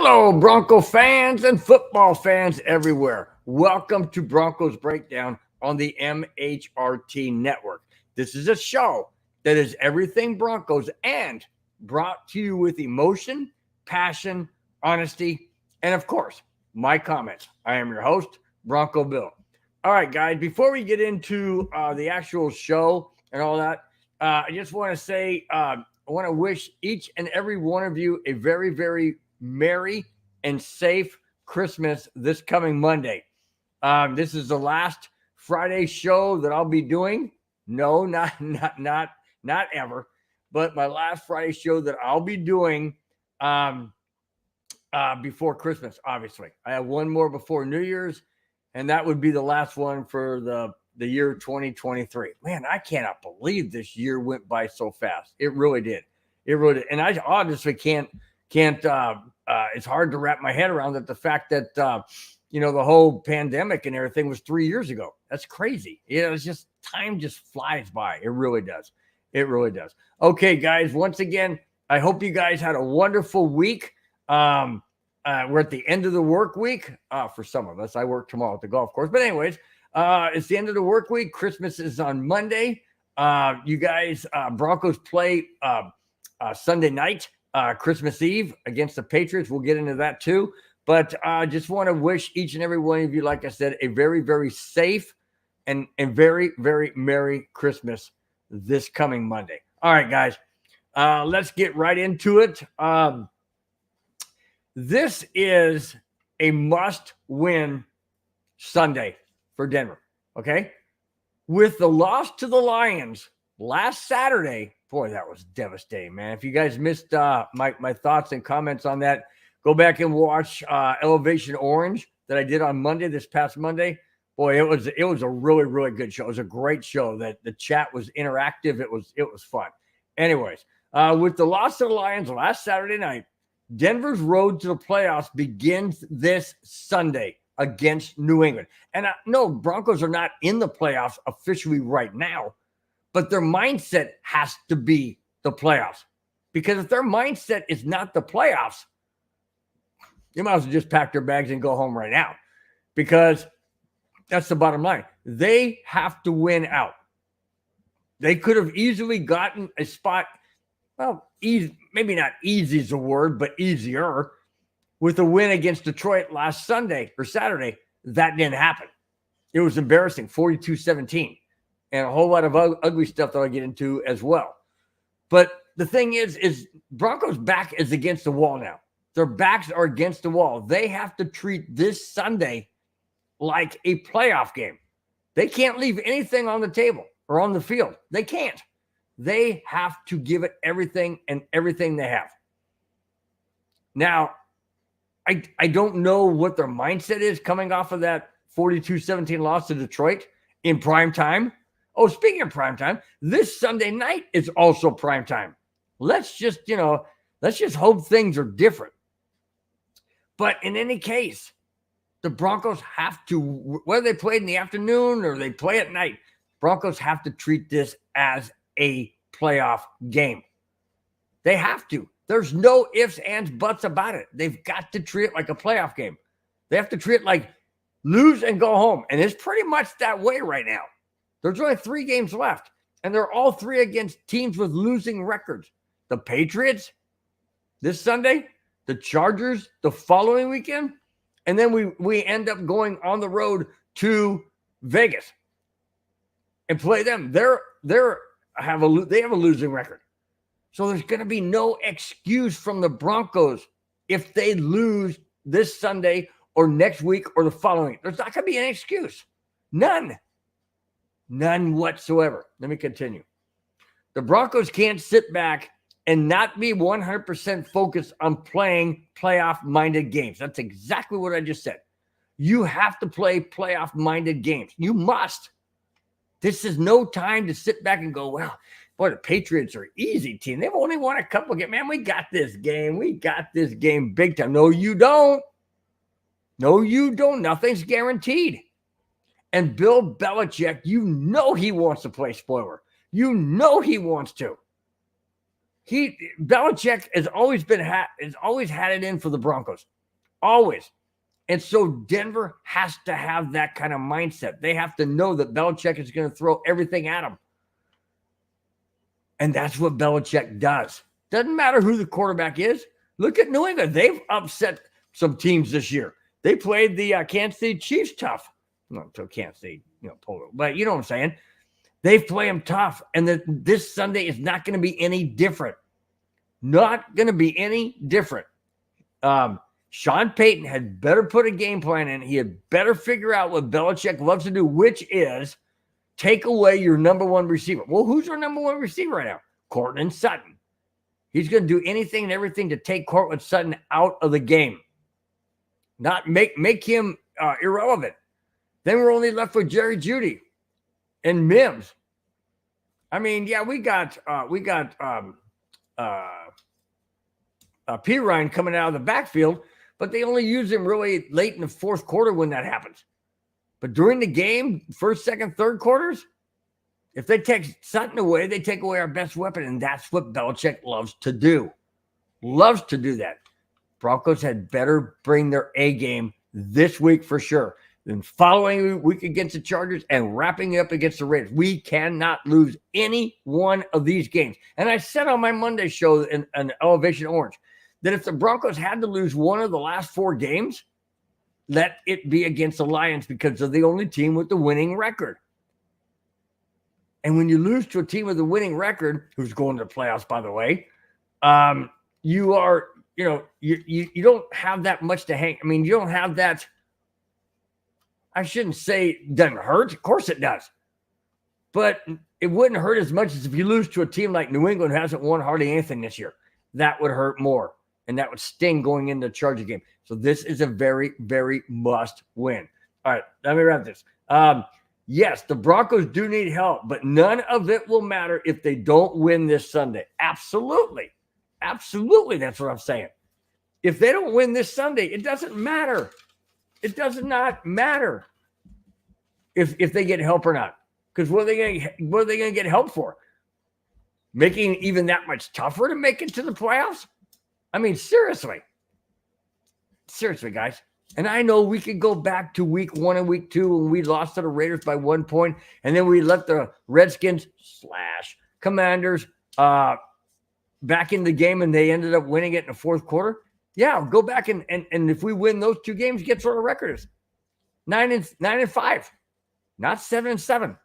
Hello, Bronco fans and football fans everywhere. Welcome to Broncos Breakdown on the MHRT Network. This is a show that is everything Broncos and brought to you with emotion, passion, honesty, and of course, my comments. I am your host, Bronco Bill. All right, guys, before we get into the actual show and all that, I just want to say I want to wish each and every one of you a very, very merry and safe Christmas this coming Monday. This is the last Friday show that I'll be doing. No, not ever, but my last Friday show that I'll be doing before Christmas. Obviously, I have one more before New Year's, and that would be the last one for the year 2023. Man, I cannot believe this year went by so fast. It really did. It really did. And I honestly can't it's hard to wrap my head around that the fact that the whole pandemic and everything was 3 years ago. That's crazy. It's just time just flies by. It really does. It really does. Okay, guys, once again, I hope you guys had a wonderful week. We're at the end of the work week for some of us. I work tomorrow at the golf course, but anyways, it's the end of the work week. Christmas is on Monday. You guys, Broncos play Sunday night, Christmas Eve against the Patriots. We'll get into that too. But I just want to wish each and every one of you, like I said, a very, very safe and very, very Merry Christmas this coming Monday. All right, guys, let's get right into it. This is a must-win Sunday for Denver, okay? With the loss to the Lions last Saturday, boy, that was devastating, man. If you guys missed my thoughts and comments on that, go back and watch Elevation Orange that I did on Monday, this past Monday. Boy, it was a really, really good show. It was a great show. That the chat was interactive. It was fun. Anyways, with the loss to the Lions last Saturday night, Denver's road to the playoffs begins this Sunday against New England. And no, Broncos are not in the playoffs officially right now, but their mindset has to be the playoffs. Because if their mindset is not the playoffs, you might as well just pack their bags and go home right now. Because that's the bottom line. They have to win out. They could have easily gotten a spot, well, easy, maybe not easy is a word, but easier, with a win against Detroit last Sunday or Saturday. That didn't happen. It was embarrassing, 42-17, and a whole lot of ugly stuff that I'll get into as well. But the thing is Broncos' back is against the wall now. Their backs are against the wall. They have to treat this Sunday like a playoff game. They can't leave anything on the table or on the field. They can't. They have to give it everything and everything they have. Now, I don't know what their mindset is coming off of that 42-17 loss to Detroit in prime time. Oh, speaking of prime time, this Sunday night is also prime time. Let's just hope things are different. But in any case, the Broncos have to, whether they play in the afternoon or they play at night, Broncos have to treat this as a playoff game. They have to. There's no ifs, ands, buts about it. They've got to treat it like a playoff game. They have to treat it like lose and go home. And it's pretty much that way right now. There's only 3 games left, and they're all 3 against teams with losing records. The Patriots this Sunday, the Chargers the following weekend, and then we end up going on the road to Vegas and play them. They have a losing record. So there's going to be no excuse from the Broncos if they lose this Sunday or next week or the following. There's not going to be an excuse. None whatsoever. Let me continue. The Broncos can't sit back and not be 100% focused on playing playoff-minded games. That's exactly what I just said. You have to play playoff-minded games. You must. This is no time to sit back and go, well, boy, the Patriots are an easy team. They've only won a couple of games. Man, we got this game. We got this game big time. No, you don't. No, you don't. Nothing's guaranteed. And Bill Belichick, you know he wants to play spoiler. You know he wants to. Belichick has always had it in for the Broncos. always. And so Denver has to have that kind of mindset. They have to know that Belichick is going to throw everything at them. And that's what Belichick does. Doesn't matter who the quarterback is. Look at New England. They've upset some teams this year. They played the Kansas City Chiefs tough. Not until Kansas City, polo. But you know what I'm saying? They play them tough. And this Sunday is not going to be any different. Not going to be any different. Sean Payton had better put a game plan in. He had better figure out what Belichick loves to do, which is take away your number one receiver. Well, who's our number one receiver right now? Courtland Sutton. He's going to do anything and everything to take Courtland Sutton out of the game. Not make him irrelevant. Then we're only left with Jerry Jeudy and Mims. I mean, yeah, we got P. Ryan coming out of the backfield, but they only use him really late in the fourth quarter when that happens. But during the game, first, second, third quarters, if they take Sutton away, they take away our best weapon, and that's what Belichick loves to do. Loves to do that. Broncos had better bring their A game this week for sure. Then following week against the Chargers and wrapping it up against the Raiders. We cannot lose any one of these games. And I said on my Monday show in Elevation Orange that if the Broncos had to lose one of the last 4 games, let it be against the Lions because they're the only team with the winning record. And when you lose to a team with a winning record, who's going to the playoffs, by the way, you are, you don't have that much to hang. I mean, you don't have that. I shouldn't say it doesn't hurt. Of course it does. But it wouldn't hurt as much as if you lose to a team like New England who hasn't won hardly anything this year. That would hurt more. And that would sting going into the Charger game. So this is a very, very must win. All right, let me wrap this. Yes, the Broncos do need help, but none of it will matter if they don't win this Sunday. Absolutely. Absolutely, that's what I'm saying. If they don't win this Sunday, it doesn't matter. It does not matter if they get help or not. Because what are they going to get help for? Making it even that much tougher to make it to the playoffs? I mean, seriously. Seriously, guys. And I know we could go back to week 1 and week 2 when we lost to the Raiders by 1 point, and then we let the Redskins / Commanders back in the game, and they ended up winning it in the fourth quarter. Yeah, go back and if we win those 2 games, guess what our record is? 9-5, not 7-7.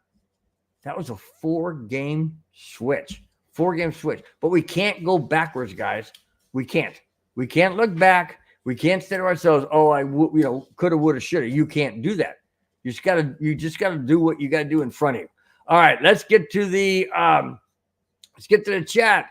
That was a 4-game switch. 4-game switch. But we can't go backwards, guys. We can't. We can't look back. We can't say to ourselves, "Oh, I coulda, woulda, shoulda." You can't do that. You just gotta do what you gotta do in front of you. All right, let's get to the chat.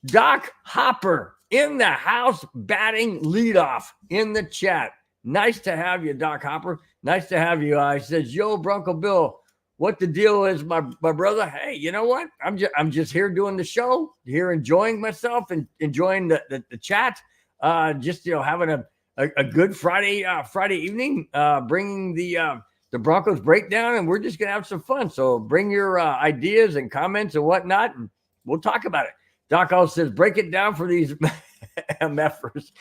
Doc Hopper in the house batting leadoff in the chat. Nice to have you, Doc Hopper. Nice to have you. He says, "Yo, Bronco Bill, what the deal is, my brother? Hey, you know what? I'm just here doing the show, here enjoying myself and enjoying the chat. Just having a good Friday evening, bringing the Broncos breakdown, and we're just gonna have some fun. So bring your ideas and comments and whatnot, and we'll talk about it." Doc also says, "Break it down for these MFers."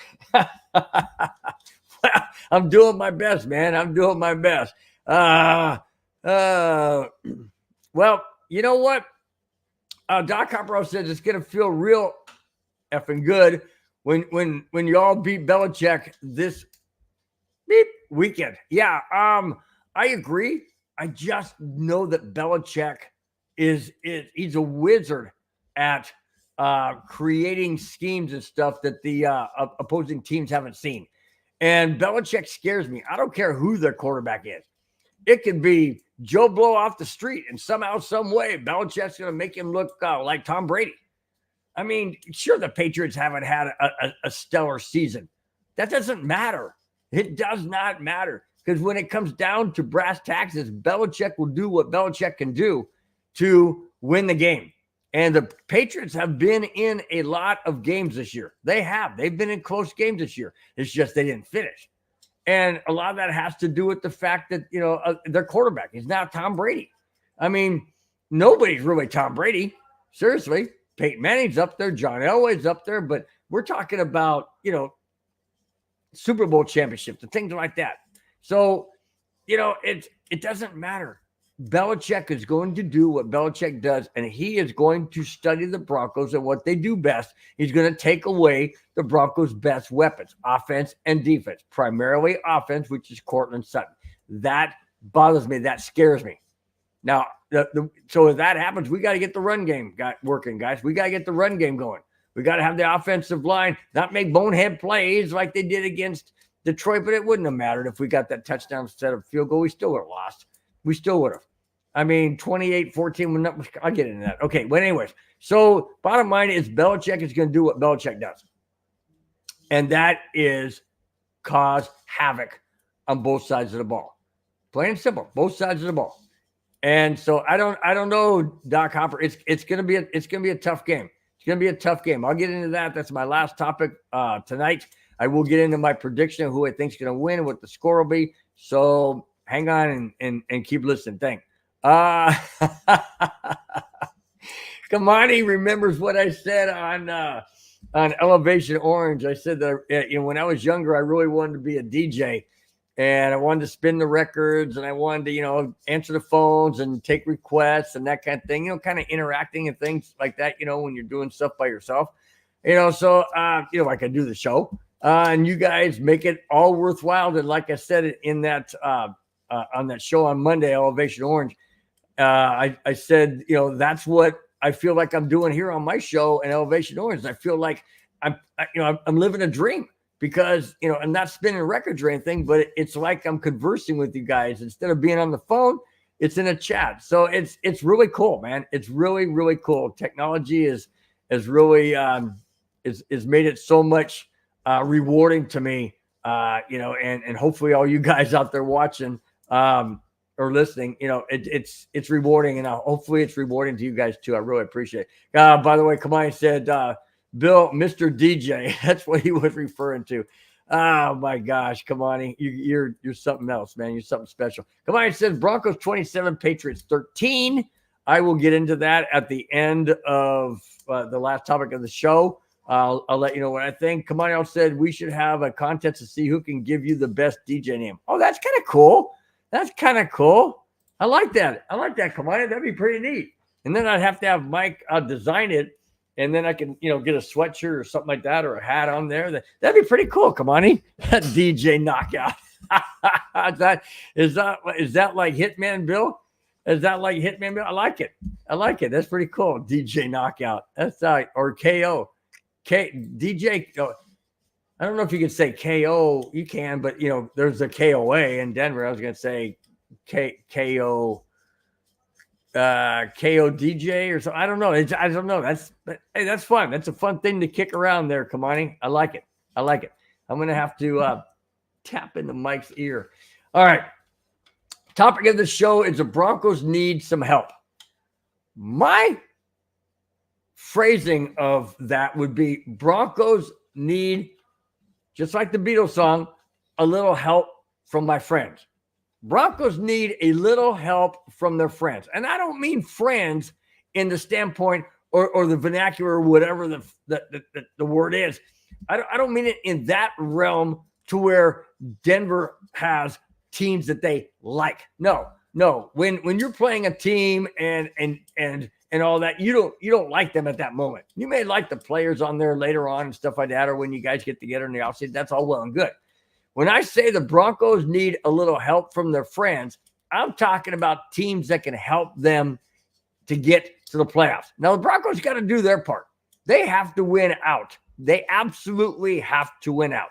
I'm doing my best, man. I'm doing my best. Well, you know what? Doc Hopper says it's gonna feel real effing good when you all beat Belichick this weekend. Yeah, I agree. I just know that Belichick he's a wizard at creating schemes and stuff that the opposing teams haven't seen. And Belichick scares me. I don't care who their quarterback is. It could be Joe Blow off the street, and somehow, some way, Belichick's going to make him look like Tom Brady. I mean, sure, the Patriots haven't had a stellar season. That doesn't matter. It does not matter. Because when it comes down to brass taxes, Belichick will do what Belichick can do to win the game. And the Patriots have been in a lot of games this year. They have. They've been in close games this year. It's just they didn't finish. And a lot of that has to do with the fact that, their quarterback is now Tom Brady. I mean, nobody's really Tom Brady. Seriously. Peyton Manning's up there. John Elway's up there. But we're talking about, Super Bowl championships and things like that. So, it doesn't matter. Belichick is going to do what Belichick does, and he is going to study the Broncos and what they do best. He's going to take away the Broncos' best weapons, offense and defense, primarily offense, which is Courtland Sutton. That bothers me. That scares me. Now, so if that happens, we got to get the run game working, guys. We got to get the run game going. We got to have the offensive line not make bonehead plays like they did against Detroit, but it wouldn't have mattered if we got that touchdown instead of field goal. We still would have lost. We still would have. 28-14. I'll get into that. Okay, but anyways, so bottom line is Belichick is going to do what Belichick does, and that is cause havoc on both sides of the ball. Plain and simple, both sides of the ball. And so I don't know, Doc Hopper. It's going to be a tough game. It's going to be a tough game. I'll get into that. That's my last topic tonight. I will get into my prediction of who I think is going to win and what the score will be. So hang on and keep listening. Thanks. Kamani remembers what I said on Elevation Orange. I said that when I was younger, I really wanted to be a DJ, and I wanted to spin the records, and I wanted to answer the phones and take requests and that kind of thing. Kind of interacting and things like that. When you're doing stuff by yourself. So I could do the show, and you guys make it all worthwhile. And like I said in that on that show on Monday, Elevation Orange. I said, that's what I feel like I'm doing here on my show in Elevation Orange. I feel like I'm living a dream because, I'm not spinning records or anything, but it's like I'm conversing with you guys instead of being on the phone. It's in a chat. So it's really cool, man. It's really, really cool. Technology is really, is made it so much rewarding to me, and hopefully all you guys out there watching, or listening, it's rewarding, and hopefully it's rewarding to you guys too. I really appreciate it. By the way, Kamani said, Bill, Mr. DJ, that's what he was referring to. Oh my gosh, Kamani, you're something else, man. You're something special. Kamani says Broncos 27, Patriots 13. I will get into that at the end of the last topic of the show. I'll let you know what I think. Kamani said we should have a contest to see who can give you the best DJ name. Oh, that's kind of cool. That's kind of cool. I like that. Kamani. That'd be pretty neat. And then I'd have to have Mike design it, and then I can, get a sweatshirt or something like that, or a hat on there. That'd be pretty cool, Kamani. That DJ knockout. Is that like Hitman Bill? Is that like Hitman Bill? I like it. That's pretty cool. DJ knockout. That's or KO. DJ. I don't know if you could say KO. You can, but there's a KOA in Denver. I was going to say KO DJ or something. I don't know. I don't know. That's fun. That's a fun thing to kick around there, Kamani. I like it. I'm going to have to tap into Mike's ear. All right. Topic of the show is the Broncos need some help. My phrasing of that would be Broncos need, just like the Beatles song, a little help from my friends. Broncos need a little help from their friends. And I don't mean friends in the standpoint or the vernacular or whatever the word is. I don't mean it in that realm to where Denver has teams that they like. No. When you're playing a team and all that, you don't like them at that moment. You may like the players on there later on and stuff like that, or when you guys get together in the offseason. That's all well and good. When I say the Broncos need a little help from their friends, I'm talking about teams that can help them to get to the playoffs. Now, the Broncos got to do their part. They have to win out. They absolutely have to win out.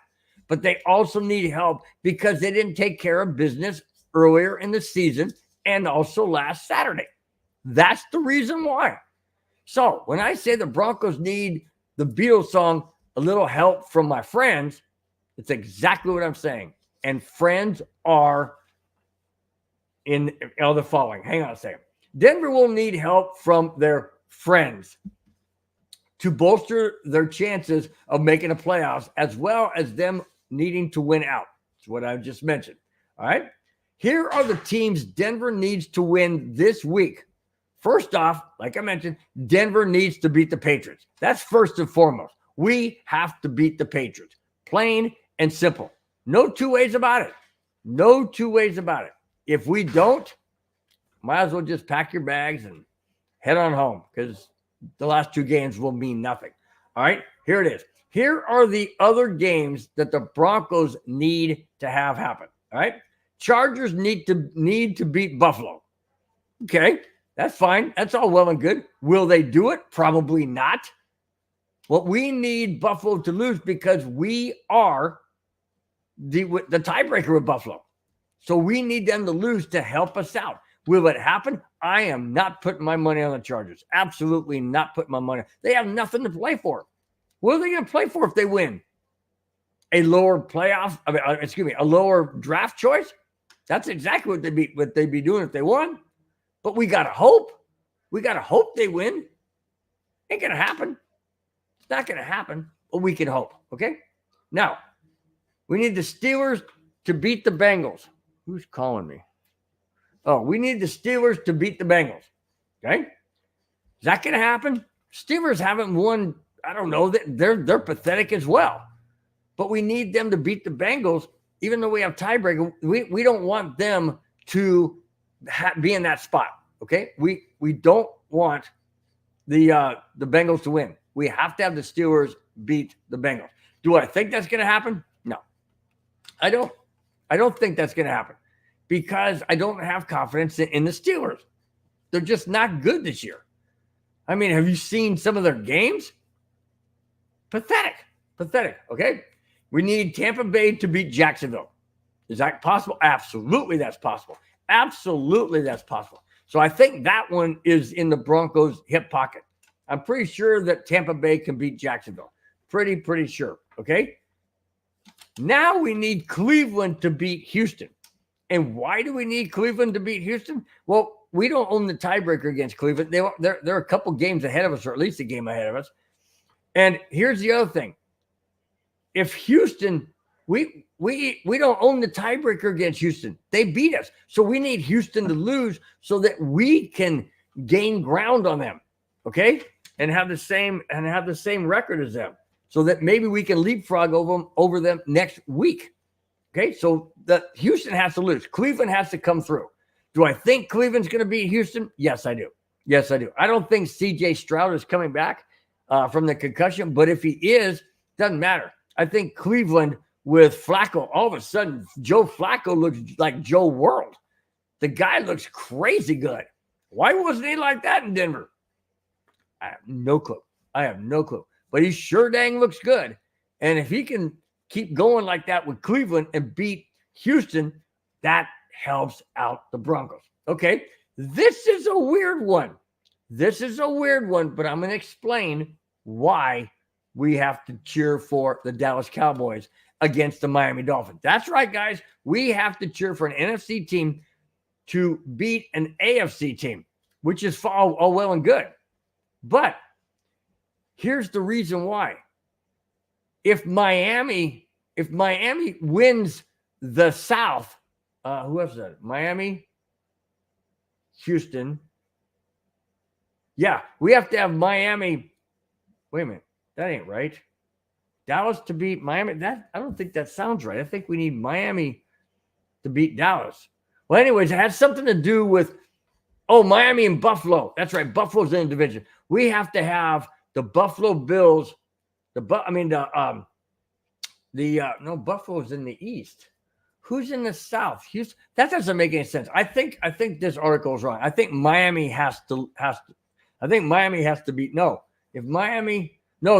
But they also need help because they didn't take care of business earlier in the season and also last Saturday. That's the reason why. So when I say the Broncos need the Beatles song, a little help from my friends, it's exactly what I'm saying. And friends are in the following. Hang on a second. Denver will need help from their friends to bolster their chances of making the playoffs, as well as them needing to win out. That's what I just mentioned. All right. Here are the teams Denver needs to win this week. First off, like I mentioned, Denver needs to beat the Patriots. That's first and foremost. We have to beat the Patriots. Plain and simple. No two ways about it. No two ways about it. If we don't, might as well just pack your bags and head on home because the last 2 games will mean nothing. All right, here it is. Here are the other games that the Broncos need to have happen. All right, Chargers need to beat Buffalo. Okay, that's fine. That's all well and good. Will they do it? Probably not. Well, we need Buffalo to lose because we are the tiebreaker with Buffalo. So we need them to lose to help us out. Will it happen? I am not putting my money on the Chargers. Absolutely not putting my money. They have nothing to play for. What are they going to play for if they win? A lower playoff, a lower draft choice? That's exactly what they'd be doing if they won. But we got to hope. We got to hope they win. Ain't going to happen. It's not going to happen, but we can hope, okay? Now, we need the Steelers to beat the Bengals. Who's calling me? Oh, we need the Steelers to beat the Bengals, okay? Is that going to happen? Steelers haven't won. I don't know. They're pathetic as well. But we need them to beat the Bengals, even though we have tiebreaker. We don't want them to be in that spot, okay? We don't want the Bengals to win. We have to have the Steelers beat the Bengals. Do I think that's going to happen? No. I don't think that's going to happen because I don't have confidence in the Steelers. They're just not good this year. I mean, have you seen some of their games? Pathetic, okay? We need Tampa Bay to beat Jacksonville. Is that possible? Absolutely, that's possible. Absolutely, that's possible. So I think that one is in the Broncos' hip pocket. I'm pretty sure that Tampa Bay can beat Jacksonville. Pretty sure, okay? Now we need Cleveland to beat Houston. And why do we need Cleveland to beat Houston? Well, we don't own the tiebreaker against Cleveland. They're a couple games ahead of us, or at least a game ahead of us. And here's the other thing. If Houston, we don't own the tiebreaker against Houston. They beat us. So we need Houston to lose so that we can gain ground on them, okay? And have the same record as them. So that maybe we can leapfrog over them next week. Okay, so the Houston has to lose. Cleveland has to come through. Do I think Cleveland's going to beat Houston? Yes, I do. Yes, I do. I don't think C.J. Stroud is coming back from the concussion, but if he is, doesn't matter. I think Cleveland with Flacco, all of a sudden, Joe Flacco looks like Joe World. The guy looks crazy good. Why wasn't he like that in Denver? I have no clue. But he sure dang looks good. And if he can keep going like that with Cleveland and beat Houston, that helps out the Broncos. Okay, this is a weird one. But I'm going to explain why we have to cheer for the Dallas Cowboys against the Miami Dolphins. That's right, guys. We have to cheer for an NFC team to beat an AFC team, which is all well and good. But here's the reason why. If Miami wins the South, who else is that? Miami, Houston. Yeah, we have to have Miami. Wait a minute, that ain't right. Dallas to beat Miami. I don't think that sounds right. I think we need Miami to beat Dallas. Well, anyways, it has something to do with Miami and Buffalo. That's right. Buffalo's in the division. We have to have the Buffalo Bills. Buffalo's in the East. Who's in the South? Houston. That doesn't make any sense. I think this article is wrong. I think Miami has to beat. No,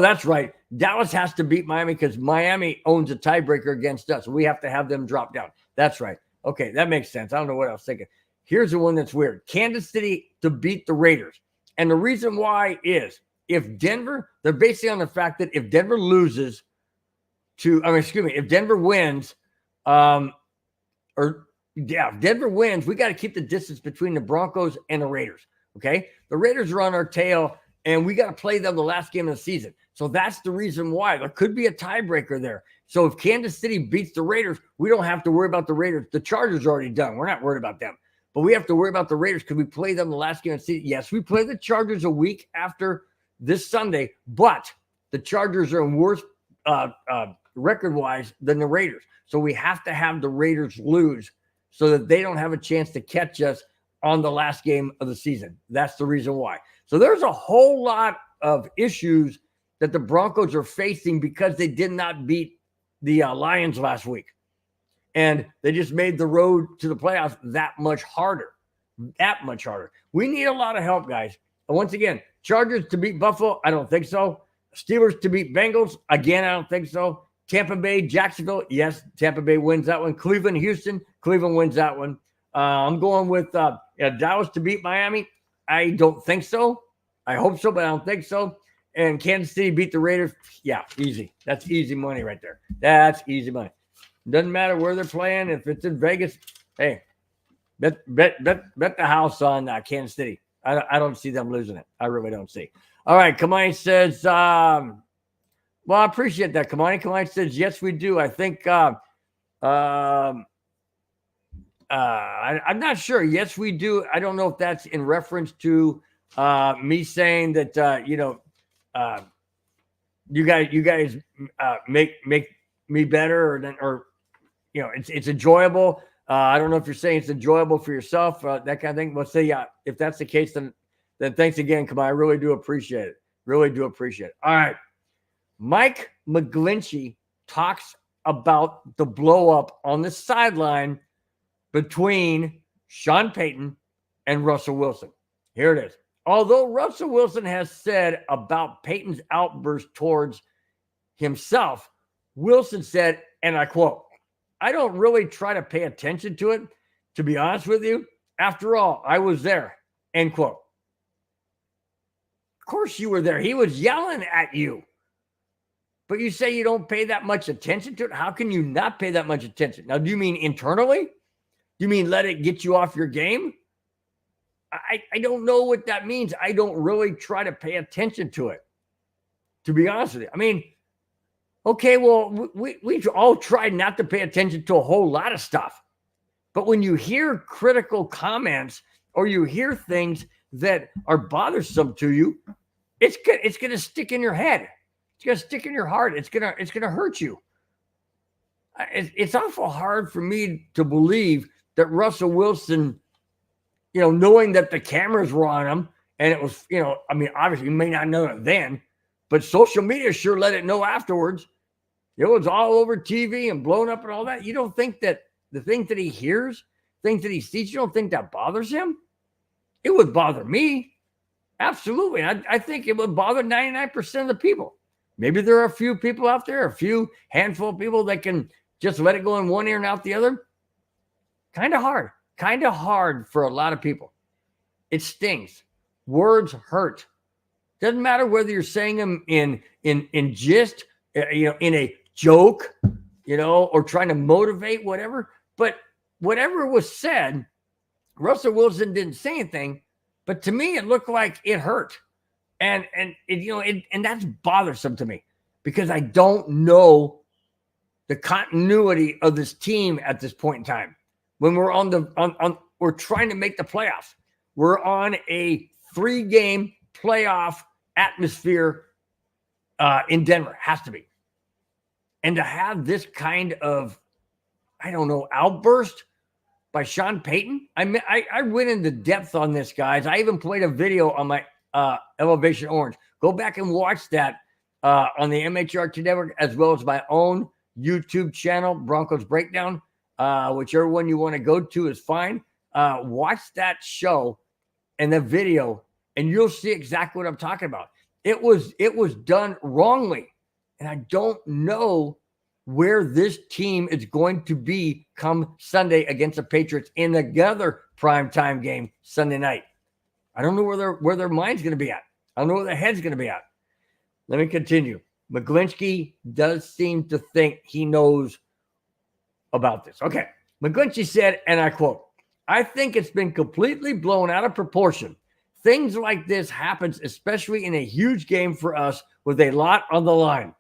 that's right. Dallas has to beat Miami because Miami owns a tiebreaker against us. We have to have them drop down. That's right. Okay, that makes sense. I don't know what I was thinking. Here's the one that's weird. Kansas City to beat the Raiders. And the reason why is if Denver wins, if Denver wins, if Denver wins, we got to keep the distance between the Broncos and the Raiders. Okay. The Raiders are on our tail and we got to play them the last game of the season. So that's the reason why there could be a tiebreaker there. So if Kansas City beats the Raiders, we don't have to worry about the Raiders. The Chargers are already done. We're not worried about them. But we have to worry about the Raiders because we play them the last game of the season. Yes, we play the Chargers a week after this Sunday, but the Chargers are in worse record-wise than the Raiders. So we have to have the Raiders lose so that they don't have a chance to catch us on the last game of the season. That's the reason why. So there's a whole lot of issues that the Broncos are facing because they did not beat the Lions last week. And they just made the road to the playoffs that much harder. That much harder. We need a lot of help, guys. And once again, Chargers to beat Buffalo, I don't think so. Steelers to beat Bengals, again, I don't think so. Tampa Bay, Jacksonville, yes, Tampa Bay wins that one. Cleveland, Houston, Cleveland wins that one. I'm going with Dallas to beat Miami. I don't think so. I hope so, but I don't think so. And Kansas City beat the Raiders. Yeah, easy. That's easy money right there. That's easy money. Doesn't matter where they're playing. If it's in Vegas, hey, bet the house on Kansas City. I don't see them losing it. I really don't see. All right, Kamani says, well, I appreciate that, Kamani. Kamani says, yes, we do. I think I'm not sure. Yes, we do. I don't know if that's in reference to me saying that you guys make me better, or it's enjoyable. I don't know if you're saying it's enjoyable for yourself, that kind of thing. Let's say, yeah, if that's the case, then thanks again, Kamai. I really do appreciate it. Really do appreciate it. All right. Mike McGlinchey talks about the blow up on the sideline between Sean Payton and Russell Wilson. Here it is. Although Russell Wilson has said about Payton's outburst towards himself, Wilson said, and I quote, "I don't really try to pay attention to it, to be honest with you. After all, I was there," end quote. Of course you were there. He was yelling at you. But you say you don't pay that much attention to it? How can you not pay that much attention? Now, do you mean internally? Do you mean let it get you off your game? I don't know what that means. I don't really try to pay attention to it, to be honest with you. I mean, okay, well, we've all tried not to pay attention to a whole lot of stuff. But when you hear critical comments or you hear things that are bothersome to you, it's going to stick in your head. It's going to stick in your heart. It's going to hurt you. It's awful hard for me to believe that Russell Wilson, knowing that the cameras were on him, and it was, obviously you may not know it then, but social media sure let it know afterwards. It was all over TV and blown up and all that. You don't think that the things that he hears, things that he sees, you don't think that bothers him? It would bother me. Absolutely. I think it would bother 99% of the people. Maybe there are a few people out there, a few handful of people that can just let it go in one ear and out the other. Kind of hard for a lot of people. It stings. Words hurt. Doesn't matter whether you're saying them in gist, in a joke, or trying to motivate, whatever. But whatever was said, Russell Wilson didn't say anything, but to me, it looked like it hurt. And that's bothersome to me because I don't know the continuity of this team at this point in time. When we're we're trying to make the playoffs. We're on a 3-game playoff atmosphere in Denver. Has to be. And to have this kind of, outburst by Sean Payton. I went into depth on this, guys. I even played a video on my Elevation Orange. Go back and watch that on the MHRT Network, as well as my own YouTube channel, Broncos Breakdown. Whichever one you want to go to is fine. Watch that show and the video, and you'll see exactly what I'm talking about. It was done wrongly, and I don't know where this team is going to be come Sunday against the Patriots in another primetime game Sunday night. I don't know where their mind's going to be at. I don't know where their head's going to be at. Let me continue. McGlinchey does seem to think he knows about this. Okay. McGlinchey said, and I quote, "I think it's been completely blown out of proportion. Things like this happens, especially in a huge game for us with a lot on the line.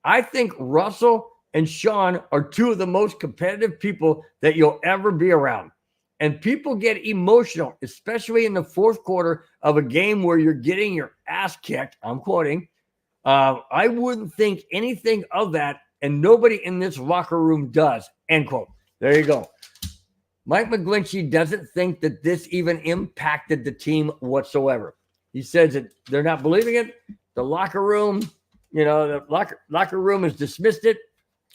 I think Russell and Sean are two of the most competitive people that you'll ever be around. And people get emotional, especially in the fourth quarter of a game where you're getting your ass kicked." I'm quoting. "I wouldn't think anything of that and nobody in this locker room does, end quote. There you go. Mike McGlinchey doesn't think that this even impacted the team whatsoever. He says that they're not believing it. The locker room, the locker room has dismissed it.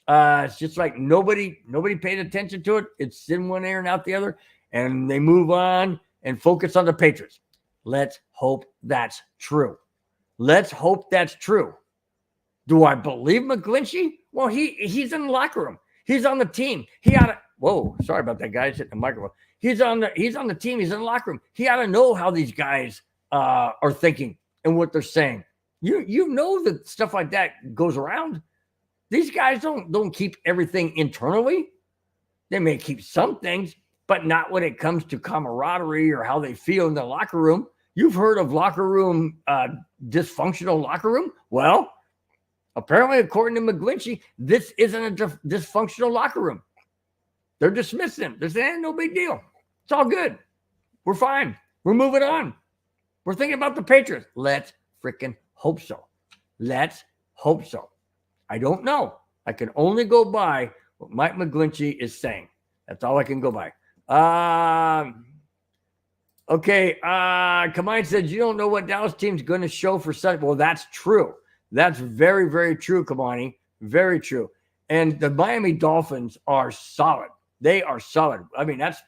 It's just like nobody paid attention to it. It's in one ear and out the other, and they move on and focus on the Patriots. Let's hope that's true. Let's hope that's true. Do I believe McGlinchey? Well, he's in the locker room. He's on the team. He ought to. Whoa, sorry about that, guys. Hitting the microphone. He's on the team. He's in the locker room. He ought to know how these guys are thinking and what they're saying. You know that stuff like that goes around. These guys don't keep everything internally. They may keep some things, but not when it comes to camaraderie or how they feel in the locker room. You've heard of locker room dysfunctional locker room? Well, apparently, according to McGlinchey, this isn't a dysfunctional locker room. They're dismissing him. They're saying, no big deal. It's all good. We're fine. We're moving on. We're thinking about the Patriots. Let's freaking hope so. Let's hope so. I don't know. I can only go by what Mike McGlinchey is saying. That's all I can go by. Okay. Kamine said, you don't know what Dallas team's going to show for Sunday. Well, that's true. That's very, very true, Kamani. Very true. And the Miami Dolphins are solid. They are solid. I mean, that's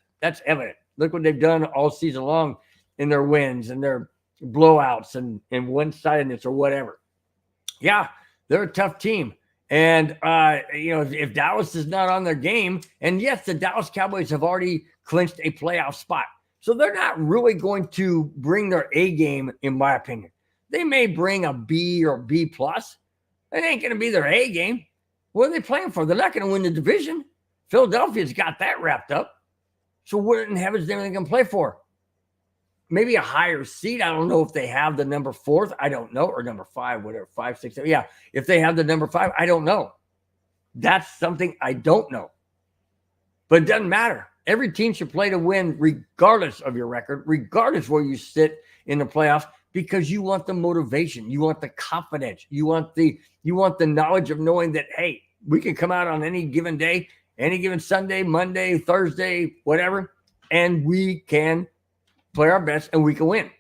evident. Look what they've done all season long in their wins and their blowouts and one-sidedness or whatever. Yeah, they're a tough team. And, if Dallas is not on their game, and yes, the Dallas Cowboys have already clinched a playoff spot. So they're not really going to bring their A game, in my opinion. They may bring a B or B plus. It ain't going to be their A game. What are they playing for? They're not going to win the division. Philadelphia's got that wrapped up. So what in heaven's name are they going to play for? Maybe a higher seed. I don't know if they have the number 4th. I don't know. Or number 5, whatever, 5, 6, 7. Yeah, if they have the number 5, I don't know. That's something I don't know. But it doesn't matter. Every team should play to win regardless of your record, regardless where you sit in the playoffs, because you want the motivation. You want the confidence. You want the knowledge of knowing that, hey, we can come out on any given day, any given Sunday, Monday, Thursday, whatever, and we can play our best and we can win.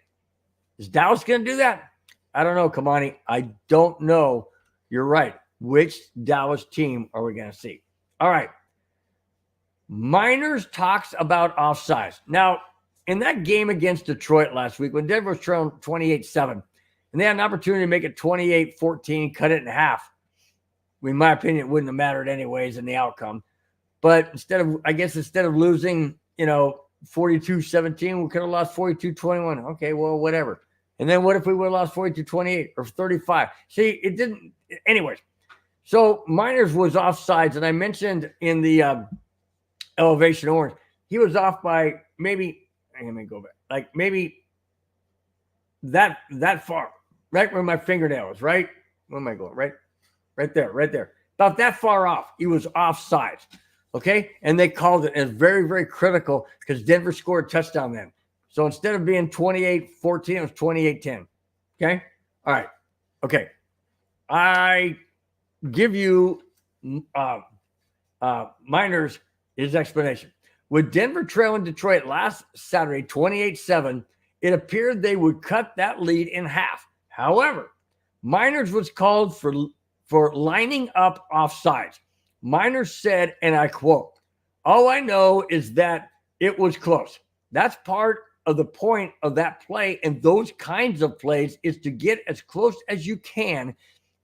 Is Dallas going to do that? I don't know, Kamani. I don't know. You're right. Which Dallas team are we going to see? All right. Meinerz talks about offsides. Now, in that game against Detroit last week, when Denver was trailing 28-7, and they had an opportunity to make it 28-14, cut it in half, in my opinion, it wouldn't have mattered anyways in the outcome. But instead of losing, 42-17, we could have lost 42-21. Okay, well, whatever. And then what if we would have lost 42-28 or 35? See, it didn't. Anyways, so Meinerz was offsides, and I mentioned in the elevation orange, he was off by maybe. Let me go back. Like maybe that far, right where my fingernail is, right? Where am I going? Right there. About that far off. He was offsides. Okay. And they called it as very, very critical because Denver scored a touchdown then. So instead of being 28-14, it was 28-10. Okay. All right. Okay. I give you Meinerz his explanation. With Denver trailing Detroit last Saturday, 28-7, it appeared they would cut that lead in half. However, Meinerz was called for lining up offsides. Meinerz said, and I quote, "All I know is that it was close. That's part of the point of that play and those kinds of plays is to get as close as you can.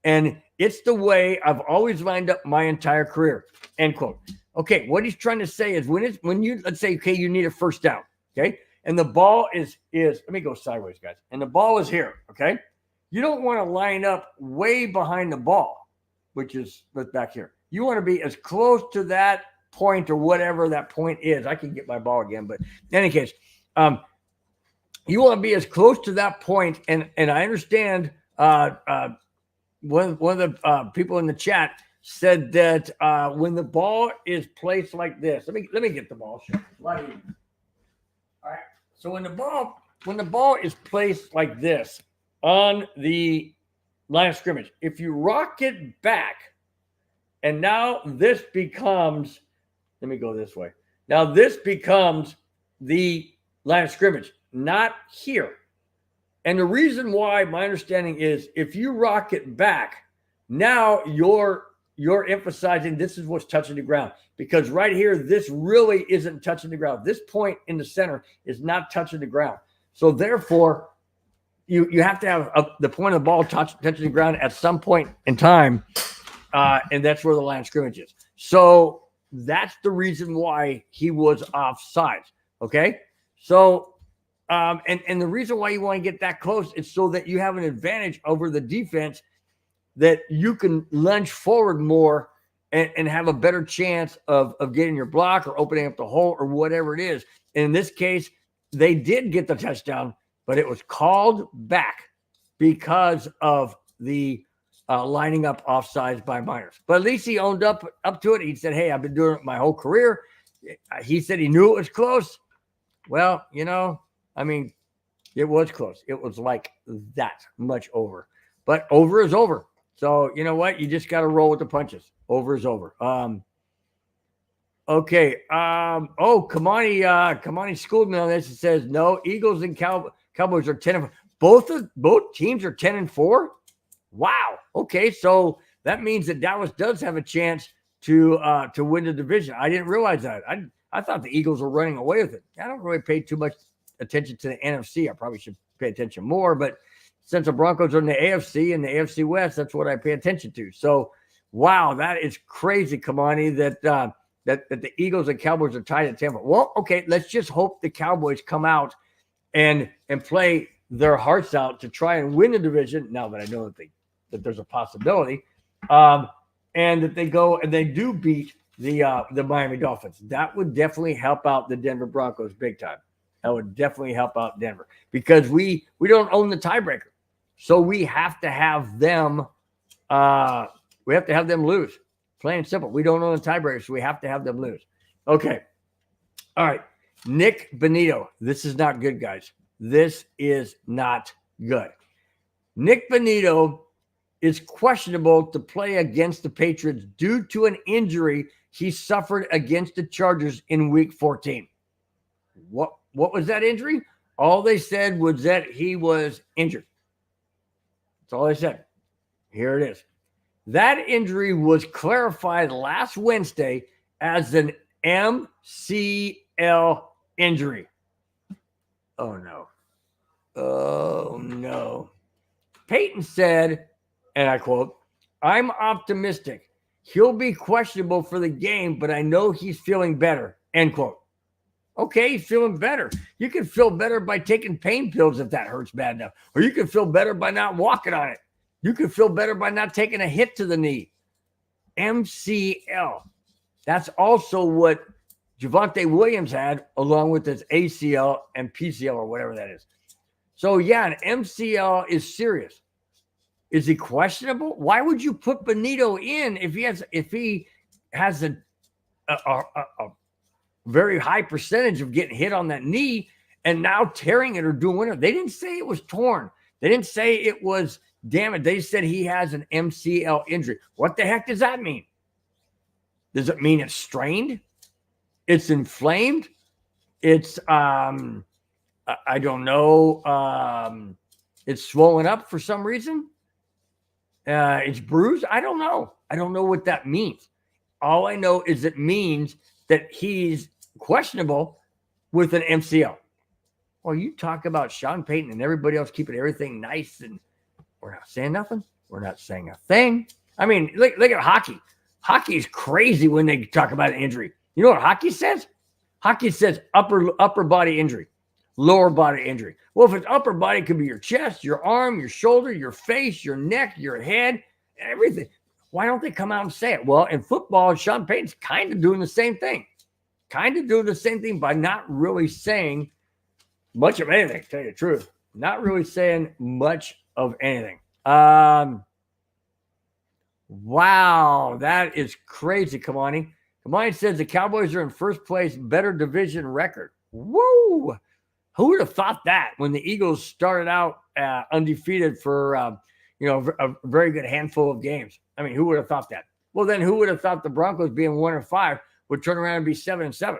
And it's the way I've always lined up my entire career," end quote. Okay, what he's trying to say is when you let's say, okay, you need a first down, okay, and the ball is let me go sideways, guys, and the ball is here, okay, you don't want to line up way behind the ball, which is back here. You want to be as close to that point or whatever that point is. I can get my ball again, but in any case, you want to be as close to that point, and I understand. One of the people in the chat said that when the ball is placed like this, let me get the ball. All right. So when the ball is placed like this on the line of scrimmage, if you rock it back And now this becomes, let me go this way. Now this becomes the line of scrimmage, not here. And the reason why, my understanding is, if you rock it back, now you're emphasizing this is what's touching the ground. Because right here, this really isn't touching the ground. This point in the center is not touching the ground. So therefore, you have to have the point of the ball touching the ground at some point in time, and that's where the line of scrimmage is. So that's the reason why he was offsides. Okay, so and the reason why you want to get that close is so that you have an advantage over the defense, that you can lunge forward more and have a better chance of getting your block or opening up the hole or whatever it is. And in this case, they did get the touchdown, but it was called back because of the lining up offsides by Meinerz. But at least he owned up to it. He said, hey, I've been doing it my whole career. He said he knew it was close. Well, I mean, it was close. It was like that much over. But over is over. So you know what? You just got to roll with the punches. Over is over. Okay. Kamani schooled me on this. It says no. Eagles and Cowboys are 10-4. Both teams are 10-4. Wow. Okay. So that means that Dallas does have a chance to win the division. I didn't realize that. I thought the Eagles were running away with it. I don't really pay too much attention to the NFC. I probably should pay attention more, but since the Broncos are in the AFC and the AFC West, that's what I pay attention to. So, wow, that is crazy, Kamani, that the Eagles and Cowboys are tied at 10. Well, okay, let's just hope the Cowboys come out and play their hearts out to try and win the division. Now that I know that there's a possibility, and that they go and they do beat the Miami Dolphins. That would definitely help out the Denver Broncos big time. That would definitely help out Denver, because we don't own the tiebreaker. So we have to have them lose. Plain and simple. We don't own the tiebreaker, so we have to have them lose. Okay. All right. Nik Bonitto. This is not good, guys. This is not good. Nik Bonitto is questionable to play against the Patriots due to an injury he suffered against the Chargers in Week 14. What was that injury? All they said was that he was injured. That's all they said. Here it is. That injury was clarified last Wednesday as an MCL injury. Oh, no. Oh, no. Payton said, and I quote, "I'm optimistic. He'll be questionable for the game, but I know he's feeling better," end quote. Okay, he's feeling better. You can feel better by taking pain pills if that hurts bad enough. Or you can feel better by not walking on it. You can feel better by not taking a hit to the knee. MCL. That's also what Javonte Williams had, along with his ACL and PCL or whatever that is. So, yeah, an MCL is serious. Is he questionable? Why would you put Bonitto in if he has a very high percentage of getting hit on that knee and now tearing it or doing whatever? They didn't say it was torn. They didn't say it was damaged. They said he has an MCL injury. What the heck does that mean? Does it mean it's strained? It's inflamed? It's, I don't know. It's swollen up for some reason. It's bruised. I don't know. I don't know what that means. All I know is it means that he's questionable with an MCL. Well, you talk about Sean Payton and everybody else keeping everything nice, and we're not saying nothing. We're not saying a thing. I mean, look at hockey. Hockey is crazy when they talk about an injury. You know what hockey says? Hockey says upper body injury, lower body injury. Well, if it's upper body, it could be your chest, your arm, your shoulder, your face, your neck, your head, everything. Why don't they come out and say it? Well, in football, Sean Payton's kind of doing the same thing. By not really saying much of anything, to tell you the truth. Not really saying much of anything. Wow, that is crazy, Kamani. Kamani says the Cowboys are in first place, better division record. Whoa! Who would have thought that when the Eagles started out undefeated for a very good handful of games? I mean, who would have thought that? Well, then who would have thought the Broncos being 1-5 would turn around and be 7-7?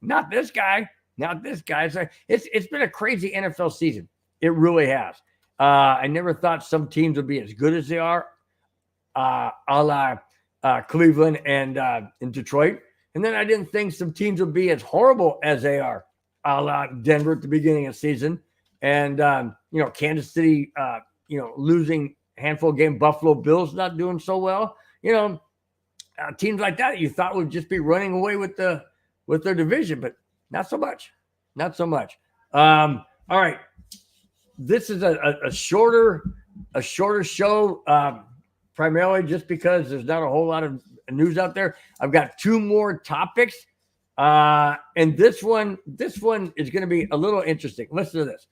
Not this guy. Not this guy. So it's been a crazy NFL season. It really has. I never thought some teams would be as good as they are, a la Cleveland and in Detroit. And then I didn't think some teams would be as horrible as they are, a la Denver at the beginning of the season. And, Kansas City, losing a handful of games, Buffalo Bills not doing so well. Teams like that you thought would just be running away with their division, but not so much. Not so much. All right. This is a shorter show, primarily just because there's not a whole lot of news out there. I've got 2 more topics. And this one is going to be a little interesting. Listen to this.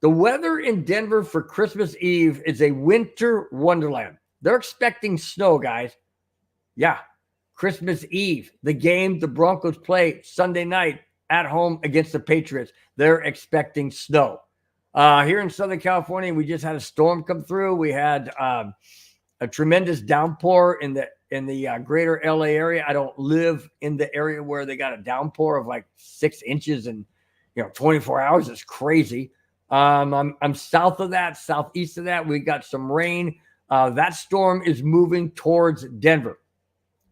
The weather in Denver for Christmas Eve is a winter wonderland. They're expecting snow, guys. Yeah. Christmas Eve, the game the Broncos play Sunday night at home against the Patriots. They're expecting snow. Here in Southern California, we just had a storm come through. We had a tremendous downpour in the greater LA area. I don't live in the area where they got a downpour of like 6 inches in 24 hours. It's crazy. I'm south of that, southeast of that. We got some rain. That storm is moving towards Denver.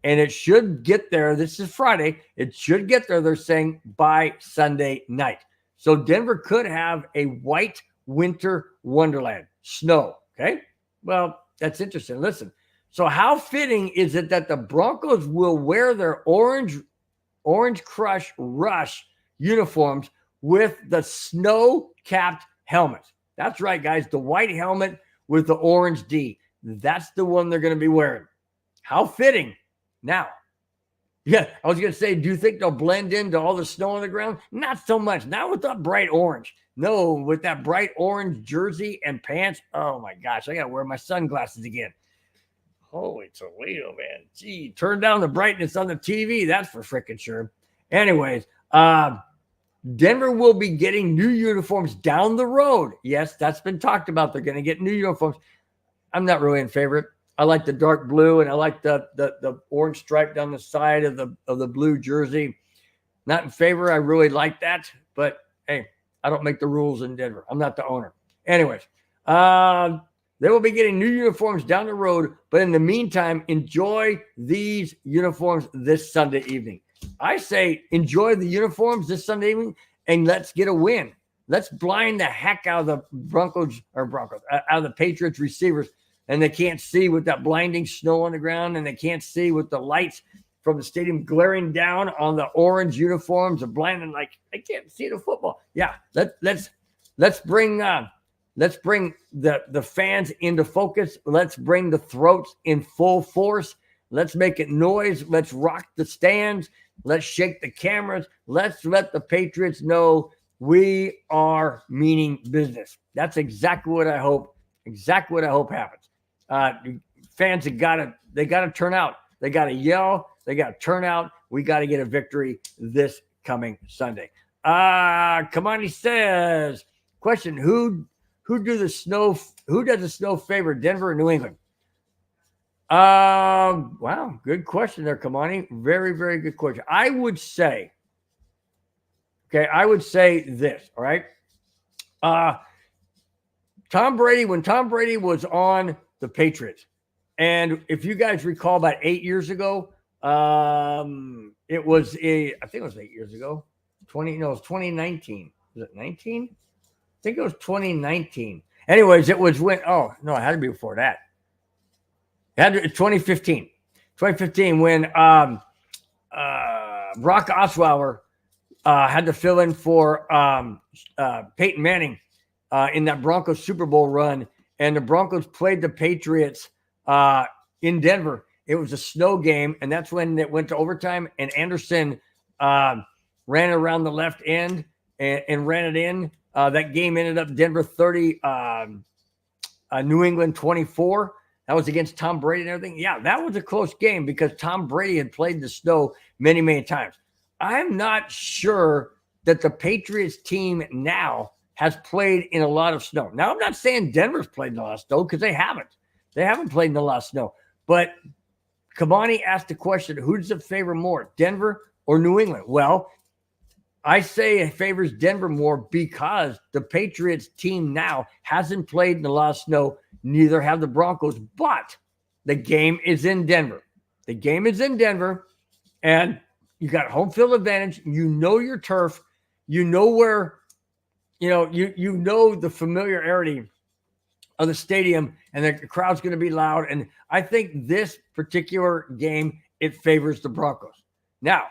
And it should get there. This is Friday. It should get there, they're saying, by Sunday night. So Denver could have a white winter wonderland. Snow. Okay? Well, that's interesting. Listen. So how fitting is it that the Broncos will wear their Orange Crush Rush uniforms with the snow-capped helmets? That's right, guys. The white helmet with the orange D. That's the one they're going to be wearing. How fitting. Now, yeah, I was going to say, do you think they'll blend into all the snow on the ground? Not so much. Not with that bright orange. No, with that bright orange jersey and pants. Oh, my gosh. I got to wear my sunglasses again. Holy Toledo, man. Gee, turn down the brightness on the TV. That's for freaking sure. Anyways, Denver will be getting new uniforms down the road. Yes, that's been talked about. They're going to get new uniforms. I'm not really in favor. I like the dark blue, and I like the orange stripe down the side of the blue jersey. Not in favor. I really like that, but hey, I don't make the rules in Denver. I'm not the owner. Anyways, they will be getting new uniforms down the road, but in the meantime, enjoy these uniforms this Sunday evening. I say enjoy the uniforms this Sunday evening, and let's get a win. Let's blind the heck out of the Broncos, out of the Patriots receivers. And they can't see with that blinding snow on the ground, and they can't see with the lights from the stadium glaring down on the orange uniforms and blinding, like I can't see the football. Yeah, let's bring the fans into focus. Let's bring the throats in full force. Let's make it noise. Let's rock the stands. Let's shake the cameras. Let's let the Patriots know we are meaning business. That's exactly what I hope. Exactly what I hope happens. Fans they gotta turn out. They gotta yell. They gotta turn out. We gotta get a victory this coming Sunday. Kamani says, question: Who does the snow favor, Denver or New England? Wow, good question there, Kamani. Very, very good question. I would say this. All right. When Tom Brady was on the Patriots, and if you guys recall, about 8 years ago, I think it was 8 years ago. It was 2019. Was it 19? I think it was 2019. Anyways, it was when, it had to be before that. It had to be 2015. 2015 when Brock Osweiler had to fill in for Peyton Manning in that Broncos Super Bowl run, and the Broncos played the Patriots in Denver. It was a snow game, and that's when it went to overtime, and Anderson ran around the left end and ran it in. That game ended up Denver 30, New England 24. That was against Tom Brady and everything. Yeah, that was a close game because Tom Brady had played the snow many, many times. I'm not sure that the Patriots team now has played in a lot of snow. Now, I'm not saying Denver's played in a lot of snow because they haven't. They haven't played in a lot of snow. But Kamani asked the question, who does it favor more, Denver or New England? Well, I say it favors Denver more because the Patriots team now hasn't played in a lot of snow. Neither have the Broncos, but the game is in Denver. The game is in Denver, and you got home field advantage. You know your turf. You know where, you know the familiarity of the stadium, and the crowd's going to be loud. And I think this particular game, it favors the Broncos. Now,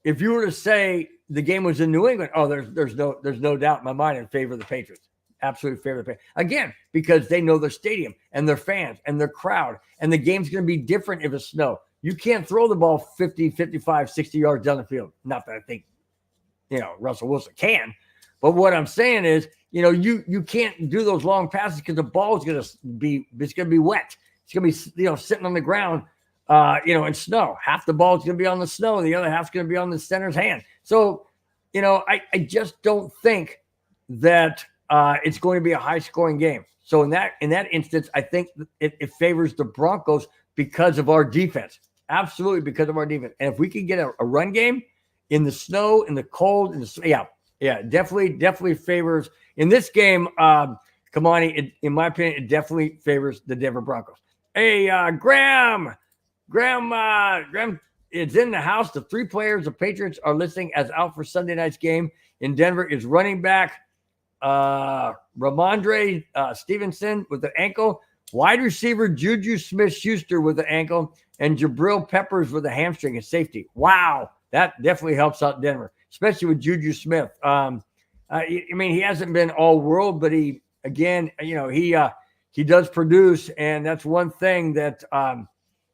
if you were to say the game was in New England, there's no doubt in my mind in favor of the Patriots. Absolutely favor the Patriots. Again, because they know their stadium and their fans and their crowd, and the game's going to be different if it's snow. You can't throw the ball 50, 55, 60 yards down the field. Not that I think, Russell Wilson can. But what I'm saying is, you can't do those long passes because the ball is going to be wet. It's going to be, sitting on the ground, in snow. Half the ball is going to be on the snow. The other half's going to be on the center's hand. So, I just don't think that it's going to be a high scoring game. So in that instance, I think it favors the Broncos because of our defense. Absolutely, because of our defense. And if we can get a run game in the snow, in the cold, definitely favors in this game. Kamani, in my opinion, it definitely favors the Denver Broncos. Hey, Graham is in the house. The 3 players the Patriots are listing as out for Sunday night's game in Denver is running back Ramondre Stevenson with an ankle, wide receiver Juju Smith-Schuster with an ankle, and Jabril Peppers with a hamstring and safety. Wow, that definitely helps out Denver, especially with Juju Smith. He hasn't been all world, but he does produce, and that's one thing that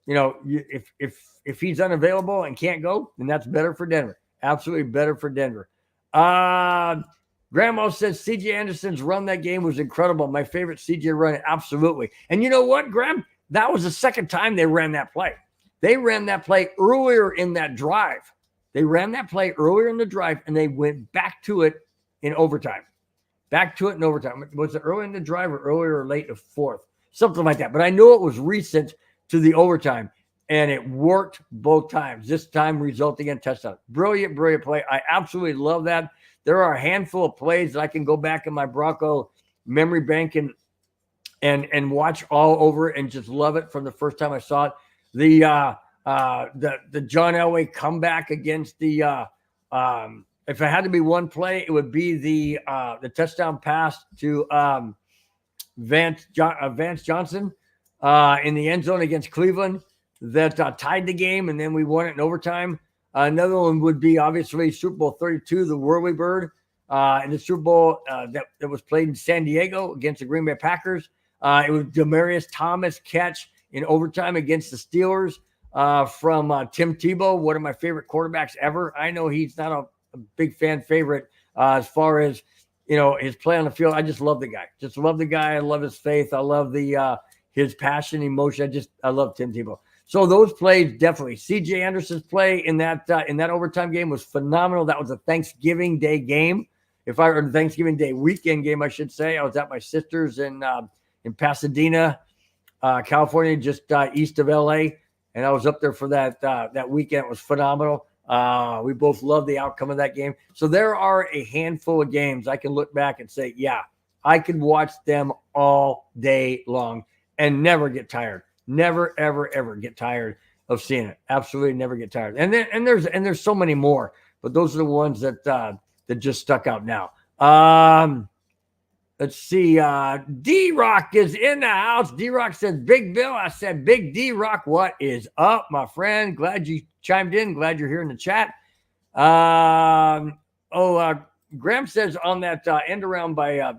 if he's unavailable and can't go, then that's better for Denver. Absolutely better for Denver. Grandma says CJ Anderson's run that game was incredible. My favorite CJ run, absolutely. And you know what, Graham? That was the second time they ran that play. They ran that play earlier in that drive. And they went back to it in overtime. Was it early in the drive or earlier or late in the fourth? Something like that. But I know it was recent to the overtime, and it worked both times, this time resulting in touchdown. Brilliant play. I absolutely love that. There are a handful of plays that I can go back in my Bronco memory bank and watch all over and just love it from the first time I saw it. The John Elway comeback against the if it had to be one play, it would be the touchdown pass to Vance Johnson in the end zone against Cleveland that tied the game, and then we won it in overtime. Another one would be obviously Super Bowl 32, the Whirly Bird in the Super Bowl that was played in San Diego against the Green Bay Packers. It was Demaryius Thomas catch in overtime against the Steelers from Tim Tebow, one of my favorite quarterbacks ever. I know he's not a big fan favorite as far as, his play on the field. I just love the guy. I love his faith. I love his passion, emotion. I love Tim Tebow. So those plays definitely. C.J. Anderson's play in that overtime game was phenomenal. That was a Thanksgiving Day game, Thanksgiving Day weekend game, I should say. I was at my sister's in Pasadena, California, just east of L.A., and I was up there for that weekend. It was phenomenal. We both loved the outcome of that game. So there are a handful of games I can look back and say, yeah, I could watch them all day long and never get tired. Never, ever, ever get tired of seeing it. Absolutely never get tired. And there's so many more, but those are the ones that just stuck out now. Let's see. D-Rock is in the house. D-Rock says, Big Bill. I said, Big D-Rock, what is up, my friend? Glad you chimed in. Glad you're here in the chat. Graham says on that end around by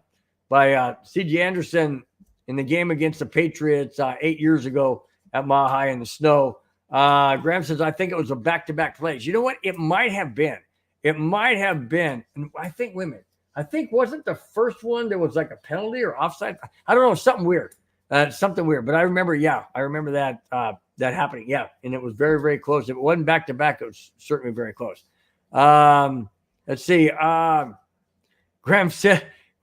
C.J. Anderson in the game against the Patriots 8 years ago at Mile High in the snow. Graham says, I think it was a back-to-back plays. You know what? It might have been. And I think, wait a minute. I think wasn't the first one there was like a penalty or offside? I don't know, something weird. But I remember that happening. Yeah, and it was very, very close. If it wasn't back-to-back, it was certainly very close. Let's see. Graham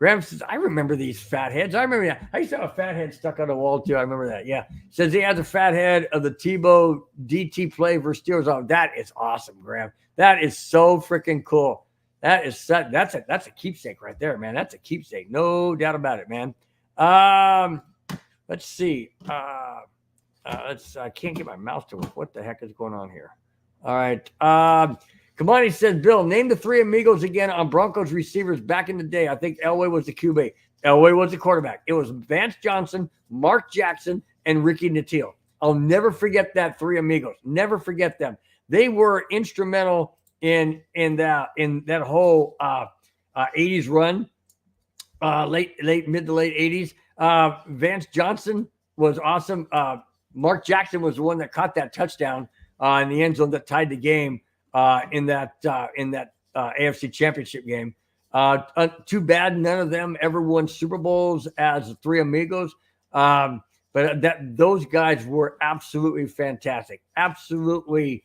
Graham says, I remember these fat heads. I remember that. I used to have a fat head stuck on the wall, too. I remember that. Yeah. Says he has a fat head of the Tebow DT play versus Steelers. Oh, that is awesome, Graham. That is so freaking cool. That's a keepsake right there, man. That's a keepsake. No doubt about it, man. Let's see. I can't get my mouse to work. What the heck is going on here? All right. Kamani says, Bill, name the three amigos again on Broncos receivers back in the day. I think Elway was the QB. Elway was the quarterback. It was Vance Johnson, Mark Jackson, and Ricky Nattiel. I'll never forget that three amigos. Never forget them. They were instrumental in that whole 80s run, mid to late 80s. Vance Johnson was awesome. Mark Jackson was the one that caught that touchdown in the end zone that tied the game. In that AFC Championship game. Too bad none of them ever won Super Bowls as three amigos. But those guys were absolutely fantastic. Absolutely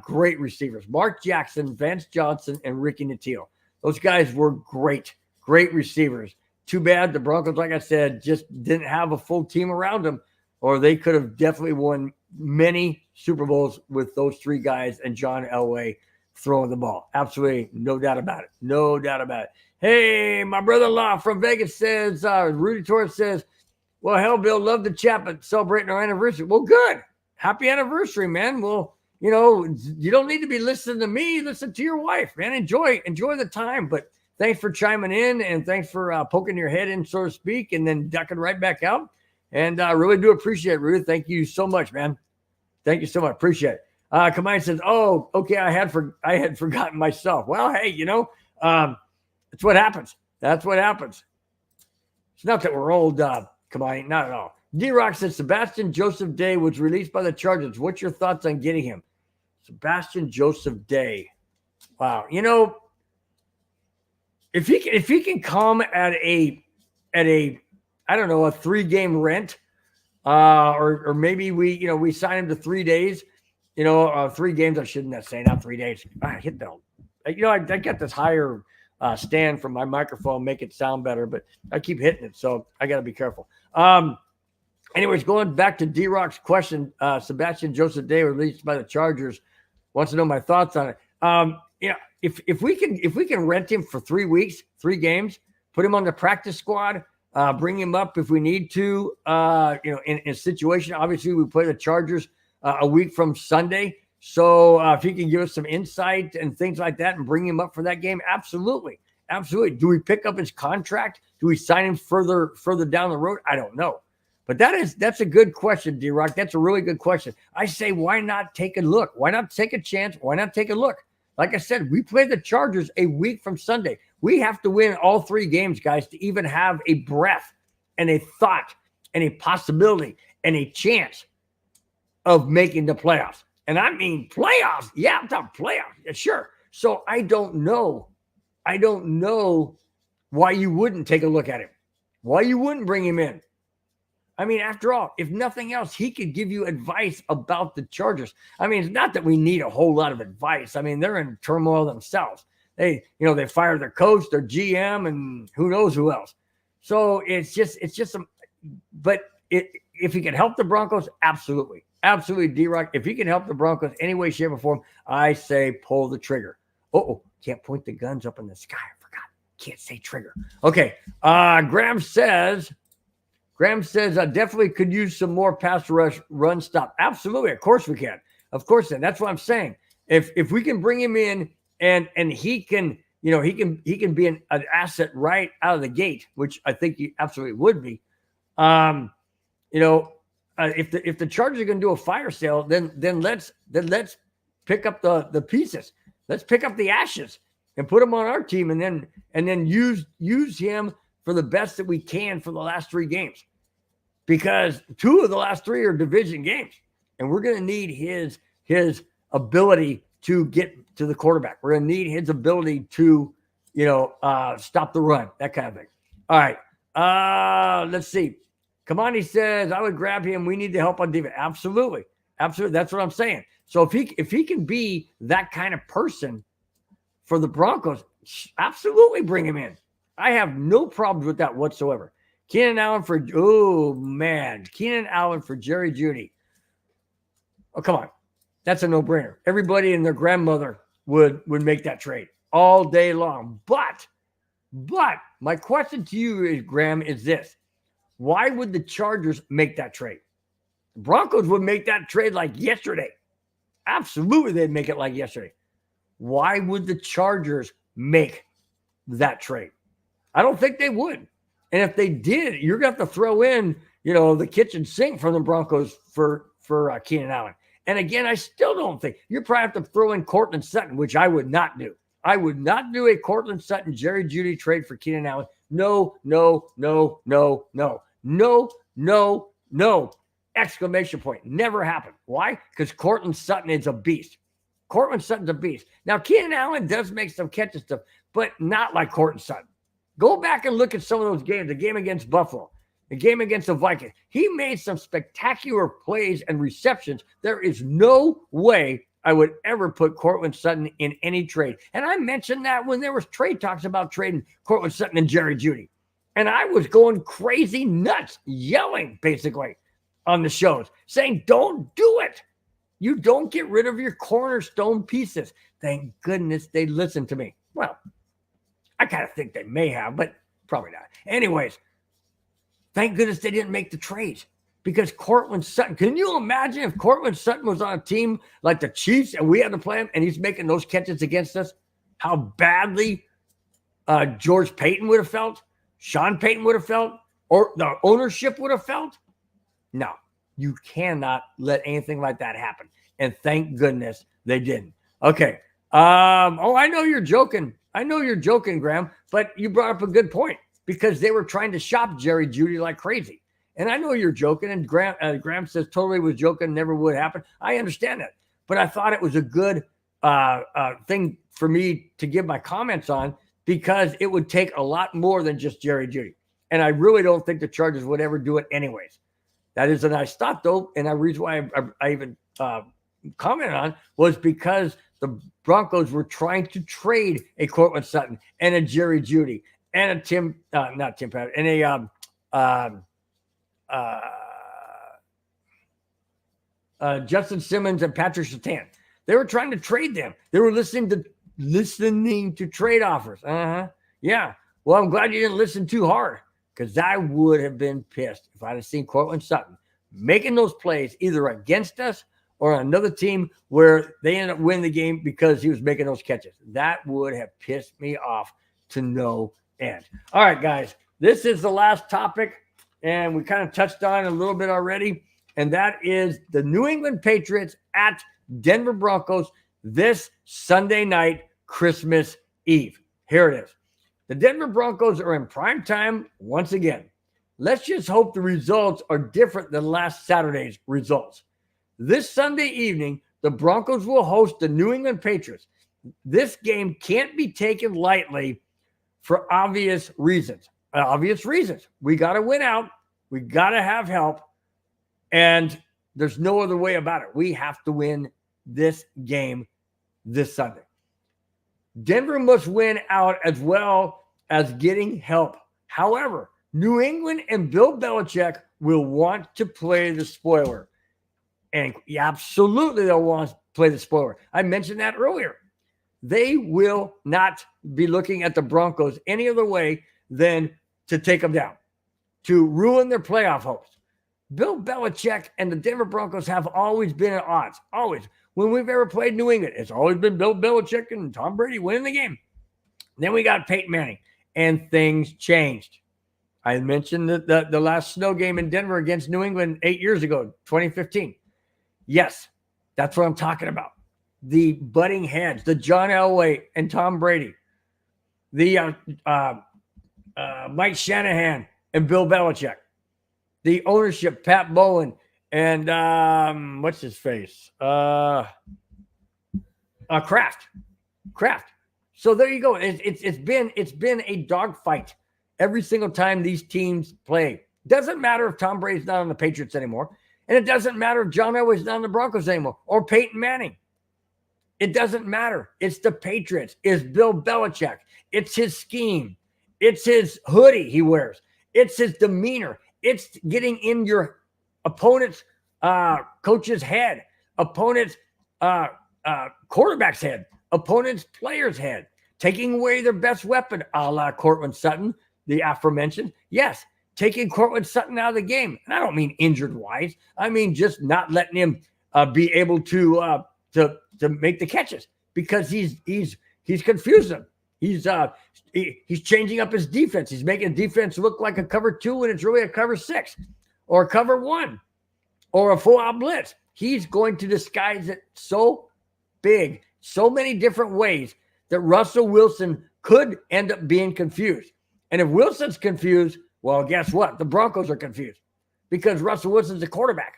great receivers. Mark Jackson, Vance Johnson, and Ricky Nattiel. Those guys were great receivers. Too bad the Broncos, like I said, just didn't have a full team around them, or they could have definitely won many Super Bowls with those three guys and John Elway throwing the ball. Absolutely. No doubt about it. No doubt about it. Hey, my brother-in-law from Vegas says, Rudy Torres says, well, hell, Bill, love the chat, but celebrating our anniversary. Well, good. Happy anniversary, man. Well, you don't need to be listening to me. Listen to your wife, man. Enjoy the time. But thanks for chiming in, and thanks for poking your head in, so to speak, and then ducking right back out. And I really do appreciate it, Ruth. Thank you so much, man. Thank you so much. Appreciate it. Kamai says, oh, okay, I had forgotten myself. Well, hey, that's what happens. That's what happens. It's not that we're old, Kamai, not at all. D-Rock says, Sebastian Joseph Day was released by the Chargers. What's your thoughts on getting him? Sebastian Joseph Day. Wow. If he can come at a I don't know, a 3-game rent, or maybe we sign him to 3 days, 3 games. I shouldn't say, not 3 days. I hit that. I got this higher stand from my microphone, make it sound better, but I keep hitting it, so I got to be careful. Anyways, going back to D-Rock's question, Sebastian Joseph Day released by the Chargers, wants to know my thoughts on it. If we can rent him for 3 weeks, 3 games, put him on the practice squad. Bring him up if we need to, in a situation. Obviously, we play the Chargers a week from Sunday. So if he can give us some insight and things like that and bring him up for that game, absolutely. Absolutely. Do we pick up his contract? Do we sign him further down the road? I don't know. But that's a good question, D-Rock. That's a really good question. I say, why not take a look? Why not take a chance? Why not take a look? Like I said, we play the Chargers a week from Sunday. We have to win all 3 games, guys, to even have a breath and a thought and a possibility and a chance of making the playoffs. And I mean playoffs. Yeah, I'm talking playoffs. Yeah, sure. So I don't know why you wouldn't take a look at him, why you wouldn't bring him in. I mean, after all, if nothing else, he could give you advice about the Chargers. I mean, it's not that we need a whole lot of advice. I mean, they're in turmoil themselves. They fired their coach, their GM, and who knows who else. So it's just but if he can help the Broncos, absolutely, D-Rock. If he can help the Broncos any way, shape, or form, I say pull the trigger. Can't point the guns up in the sky. I forgot. Can't say trigger. Okay. Graham says, I definitely could use some more pass rush run stop. Absolutely. Of course we can. Of course. That's what I'm saying. If we can bring him in and he can, he can be an asset right out of the gate, which I think he absolutely would be. If the Chargers are going to do a fire sale, then let's pick up the pieces. Let's pick up the ashes and put him on our team, and then use him for the best that we can for the last 3 games, because 2 of the last 3 are division games, and we're going to need his ability to get to the quarterback. We're going to need his ability to, stop the run, that kind of thing. All right. Let's see. Kamani says, I would grab him. We need the help on defense. Absolutely. That's what I'm saying. So if he can be that kind of person for the Broncos, absolutely bring him in. I have no problems with that whatsoever. Keenan Allen for Jerry Jeudy. Oh, come on. That's a no-brainer. Everybody and their grandmother would make that trade all day long. But my question to you is, Graham, is this. Why would the Chargers make that trade? The Broncos would make that trade like yesterday. Absolutely, they'd make it like yesterday. Why would the Chargers make that trade? I don't think they would. And if they did, you're going to have to throw in, the kitchen sink from the Broncos for Keenan Allen. And again, I still don't think you're probably have to throw in Courtland Sutton, which I would not do. I would not do a Courtland Sutton, Jerry Jeudy trade for Keenan Allen. No. Exclamation point. Never happened. Why? Because Courtland Sutton is a beast. Courtland Sutton's a beast. Now, Keenan Allen does make some catches stuff, but not like Courtland Sutton. Go back and look at some of those games. The game against Buffalo, the game against the Vikings. He made some spectacular plays and receptions. There is no way I would ever put Courtland Sutton in any trade. And I mentioned that when there was trade talks about trading Courtland Sutton and Jerry Jeudy. And I was going crazy nuts, yelling basically on the shows, saying, don't do it. You don't get rid of your cornerstone pieces. Thank goodness they listened to me. Well, I kind of think they may have, but probably not. Anyways, thank goodness they didn't make the trades because Courtland Sutton, can you imagine if Courtland Sutton was on a team like the Chiefs and we had to play him and he's making those catches against us? How badly George Payton would have felt, Sean Payton would have felt, or the ownership would have felt? No, you cannot let anything like that happen. And thank goodness they didn't. Okay. I know you're joking. Graham, but you brought up a good point because they were trying to shop Jerry Jeudy like crazy. And I know you're joking, and Graham says totally was joking, never would happen. I understand that, but I thought it was a good thing for me to give my comments on because it would take a lot more than just Jerry Jeudy. And I really don't think the Chargers would ever do it anyways. That is a nice thought, though, and the reason why I even commented on was because the Broncos were trying to trade a Courtland Sutton and a Jerry Jeudy and a Justin Simmons and Patrick Surtain. They were trying to trade them. They were listening to trade offers. Yeah. Well, I'm glad you didn't listen too hard because I would have been pissed if I'd have seen Courtland Sutton making those plays either against us or another team where they ended up winning the game because he was making those catches. That would have pissed me off to no end. All right, guys, this is the last topic, and we kind of touched on it a little bit already, and that is the New England Patriots at Denver Broncos this Sunday night, Christmas Eve. Here it is. The Denver Broncos are in prime time once again. Let's just hope the results are different than last Saturday's results. This Sunday evening, the Broncos will host the New England Patriots. This game can't be taken lightly for obvious reasons. We got to win out. We got to have help. And there's no other way about it. We have to win this game this Sunday. Denver must win out as well as getting help. However, New England and Bill Belichick will want to play the spoiler. And absolutely they'll want to play the spoiler. I mentioned that earlier. They will not be looking at the Broncos any other way than to take them down, to ruin their playoff hopes. Bill Belichick and the Denver Broncos have always been at odds. Always. When we've ever played New England, it's always been Bill Belichick and Tom Brady winning the game. Then we got Peyton Manning, and things changed. I mentioned the last snow game in Denver against New England 8 years ago, 2015. Yes, that's what I'm talking about. The butting heads, the John Elway and Tom Brady, the Mike Shanahan and Bill Belichick, the ownership, Pat Bowlen and what's his face? Kraft. So there you go. It's been a dogfight every single time these teams play. Doesn't matter if Tom Brady's not on the Patriots anymore. And it doesn't matter if John Elway's not on the Broncos anymore or Peyton Manning. It doesn't matter. It's the Patriots. It's Bill Belichick. It's his scheme. It's his hoodie he wears. It's his demeanor. It's getting in your opponent's coach's head, opponent's quarterback's head, opponent's player's head, taking away their best weapon, a la Courtland Sutton, the aforementioned. Yes, taking Courtland Sutton out of the game. And I don't mean injured-wise. I mean just not letting him be able to make the catches because he's confusing them. He's changing up his defense. He's making defense look like a cover 2 when it's really a cover 6 or a cover 1 or a full-out blitz. He's going to disguise it so big, so many different ways that Russell Wilson could end up being confused. And if Wilson's confused, well, guess what? The Broncos are confused because Russell Wilson's a quarterback.